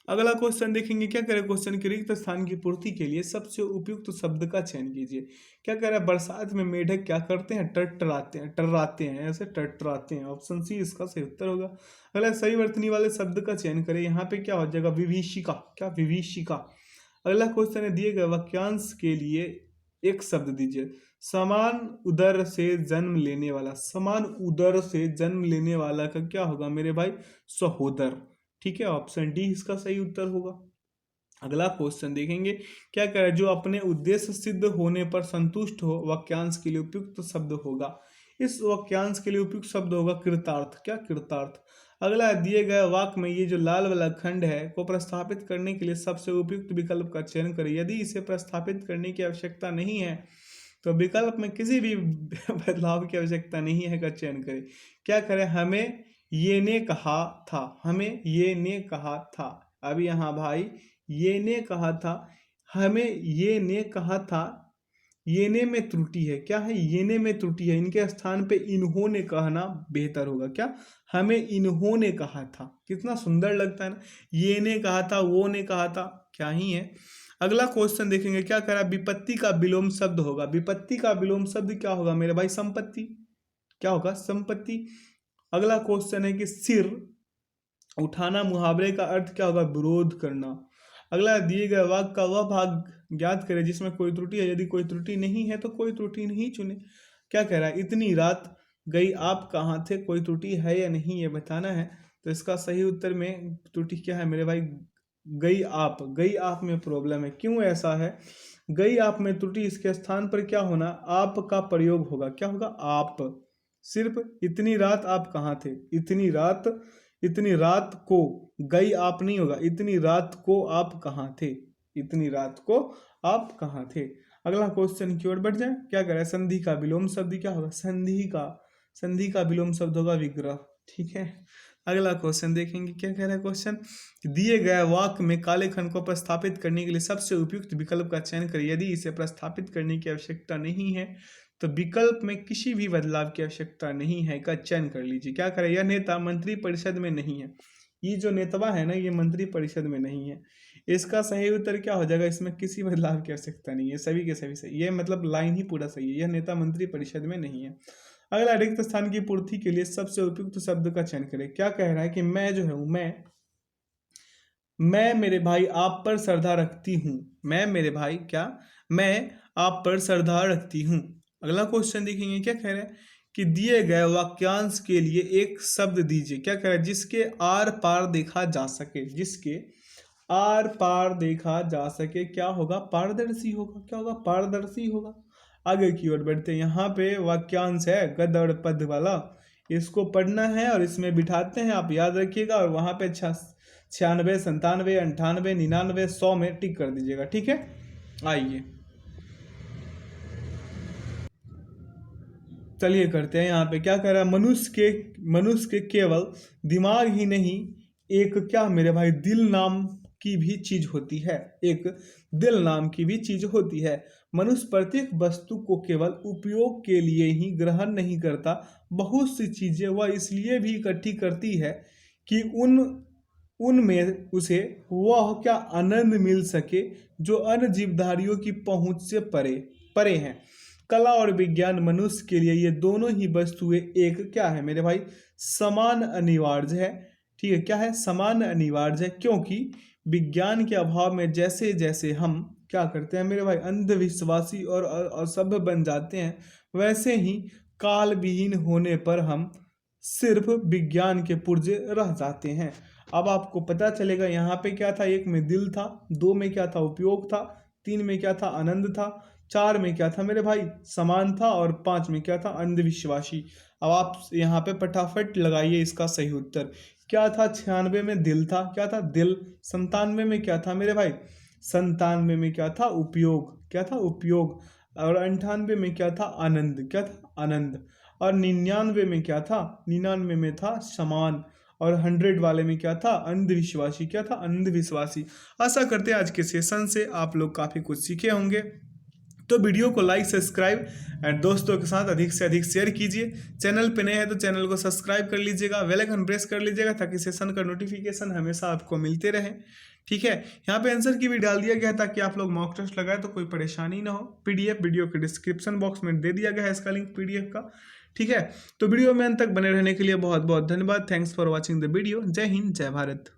अगला क्वेश्चन देखेंगे। क्या करें? क्वेश्चन के रिक्त स्थान की पूर्ति के लिए सबसे उपयुक्त शब्द का चयन कीजिए। क्या कह रहा है? बरसात में मेढक क्या करते हैं? टर्राते हैं, ऐसे टर्राते हैं। ऑप्शन सी इसका सही उत्तर होगा। अगला, सही वर्तनी वाले शब्द का चयन करें। यहाँ पे क्या हो जाएगा? विभीषिका। क्या? विभीषिका। अगला क्वेश्चन है, दिए गए वाक्यांश के लिए एक शब्द दीजिए। समान उदर से जन्म लेने वाला। समान उदर से जन्म लेने वाला का क्या होगा मेरे भाई? सहोदर, ठीक है। ऑप्शन डी इसका सही उत्तर होगा। अगला क्वेश्चन देखेंगे, क्या करें, जो अपने उद्देश्य सिद्ध होने पर संतुष्ट हो वाक्यांश के लिए उपयुक्त शब्द होगा। इस वाक्यांश के लिए उपयुक्त शब्द होगा कृतार्थ। क्या कृतार्थ। अगला, दिए गए वाक्य में ये जो लाल वाला खंड है को प्रस्थापित करने के लिए सबसे उपयुक्त विकल्प का चयन करें। यदि इसे प्रस्थापित करने की आवश्यकता नहीं है तो विकल्प में किसी भी बदलाव की आवश्यकता नहीं है का चयन करें। क्या करें, हमें ये ने कहा था, हमें ये ने कहा था। अब यहाँ भाई ये ने कहा था, हमें ये ने कहा था, ये ने में त्रुटि है। क्या है, ये ने में त्रुटि है, इनके स्थान पे इन्होंने कहना बेहतर होगा। क्या, हमें इन्होंने कहा था। कितना सुंदर लगता है ना, ये ने कहा था, वो ने कहा था, क्या ही है। अगला क्वेश्चन देखेंगे, क्या करा, विपत्ति का विलोम शब्द होगा। विपत्ति का विलोम शब्द क्या होगा मेरे भाई, संपत्ति। क्या होगा, संपत्ति। अगला क्वेश्चन है कि सिर उठाना मुहावरे का अर्थ क्या होगा, विरोध करना। अगला, दिए गए वाक्य का वह भाग ज्ञात करें जिसमें कोई त्रुटि है। यदि कोई त्रुटि नहीं है तो कोई त्रुटि नहीं चुने। क्या कह रहा है, इतनी रात गई आप कहाँ थे, कोई त्रुटि है या नहीं ये बताना है। तो इसका सही उत्तर में त्रुटि क्या है मेरे भाई, गई आप। गई आप में प्रॉब्लम है। क्यों ऐसा है, गई आप में त्रुटि, इसके स्थान पर क्या होना, आप का प्रयोग होगा। क्या होगा, आप। सिर्फ इतनी रात आप कहाँ थे, इतनी रात को, गई आप नहीं होगा, इतनी रात को आप कहाँ थे, इतनी रात को आप कहाँ थे। अगला क्वेश्चन की ओर बढ़ जाए, क्या करें, संधि का विलोम शब्द क्या होगा, संधि का विलोम शब्द होगा विग्रह। ठीक है। अगला क्वेश्चन देखेंगे, क्या कह रहा है क्वेश्चन, दिए गए वाक्य में काले खंड को प्रस्थापित करने के लिए सबसे उपयुक्त विकल्प का चयन करें। यदि इसे प्रस्थापित करने की आवश्यकता नहीं है तो विकल्प में किसी भी बदलाव की आवश्यकता नहीं है का चयन कर लीजिए। क्या करें, यह नेता मंत्री परिषद में नहीं है। ये जो नेतवा है ना, ये मंत्री परिषद में नहीं है। इसका सही उत्तर क्या हो जाएगा, इसमें किसी बदलाव की आवश्यकता नहीं है, सभी के सभी सही। ये मतलब लाइन ही पूरा सही है, यह नेता मंत्री परिषद में नहीं है। अगला, रिक्त स्थान की पूर्ति के लिए सबसे उपयुक्त शब्द का चयन करें। क्या कह रहा है कि मैं जो हूं, मैं मेरे भाई आप पर श्रद्धा रखती हूं। मैं मेरे भाई, क्या, मैं आप पर श्रद्धा रखती हूं। अगला क्वेश्चन देखेंगे, क्या कह रहा है कि दिए गए वाक्यांश के लिए एक शब्द दीजिए। क्या कह रहा है, जिसके आर पार देखा जा सके, जिसके आर पार देखा जा सके। क्या होगा, पारदर्शी होगा। क्या होगा, पारदर्शी होगा। आगे की ओर बढ़ते हैं, यहाँ पे वाक्यांश है गद और पद वाला, इसको पढ़ना है और इसमें बिठाते हैं, आप याद रखिएगा। और वहां पे 96, 97, 98, 99, 100 में टिक कर दीजिएगा। ठीक है, आइए चलिए करते हैं। यहाँ पे क्या कह रहा है, मनुष्य के केवल दिमाग ही नहीं, एक क्या मेरे भाई, दिल नाम की भी चीज होती है। एक दिल नाम की भी चीज होती है। मनुष्य प्रत्येक वस्तु को केवल उपयोग के लिए ही ग्रहण नहीं करता, बहुत सी चीजें वह इसलिए भी इकट्ठी करती है कि उनमें उसे वह क्या आनंद मिल सके जो अन्य जीवधारियों की पहुंच से परे हैं। कला और विज्ञान मनुष्य के लिए ये दोनों ही वस्तुएं एक क्या है मेरे भाई, समान अनिवार्य है। ठीक है, क्या है, समान अनिवार्य है। क्योंकि विज्ञान के अभाव में जैसे जैसे हम क्या करते हैं मेरे भाई, अंधविश्वासी और असभ्य बन जाते हैं, वैसे ही काल विहीन होने पर हम सिर्फ विज्ञान के पुर्जे रह जाते हैं। अब आपको पता चलेगा यहाँ पे क्या था, एक में दिल था, 2 में क्या था, उपयोग था, 3 में क्या था, आनंद था, 4 में क्या था मेरे भाई, समान था, और 5 में क्या था, अंधविश्वासी। अब आप यहाँ पे फटाफट लगाइए इसका सही उत्तर। क्या था, 96 में दिल था, क्या था, दिल। 97 में क्या था मेरे भाई, 97 में क्या था, उपयोग। क्या था, उपयोग। और 98 में क्या था, आनंद। क्या था, आनंद। और 99 में क्या था, 99 में था समान। और 100 वाले में क्या था, अंधविश्वासी। क्या था, अंधविश्वासी। आशा करते हैं आज के सेशन से आप लोग काफ़ी कुछ सीखे होंगे। तो वीडियो को लाइक, सब्सक्राइब एंड दोस्तों के साथ अधिक से अधिक शेयर कीजिए। चैनल पे नए हैं तो चैनल को सब्सक्राइब कर लीजिएगा, बेल आइकन प्रेस कर लीजिएगा ताकि सेशन का नोटिफिकेशन हमेशा आपको मिलते रहे। ठीक है, यहाँ पे आंसर की भी डाल दिया गया ताकि आप लोग मॉक टेस्ट लगाए तो कोई परेशानी ना हो। पीडीएफ वीडियो के डिस्क्रिप्शन बॉक्स में दे दिया गया है इसका लिंक पीडीएफ का। ठीक है, तो वीडियो में अंत तक बने रहने के लिए बहुत बहुत धन्यवाद। Thanks for watching the video. जय हिंद, जय भारत।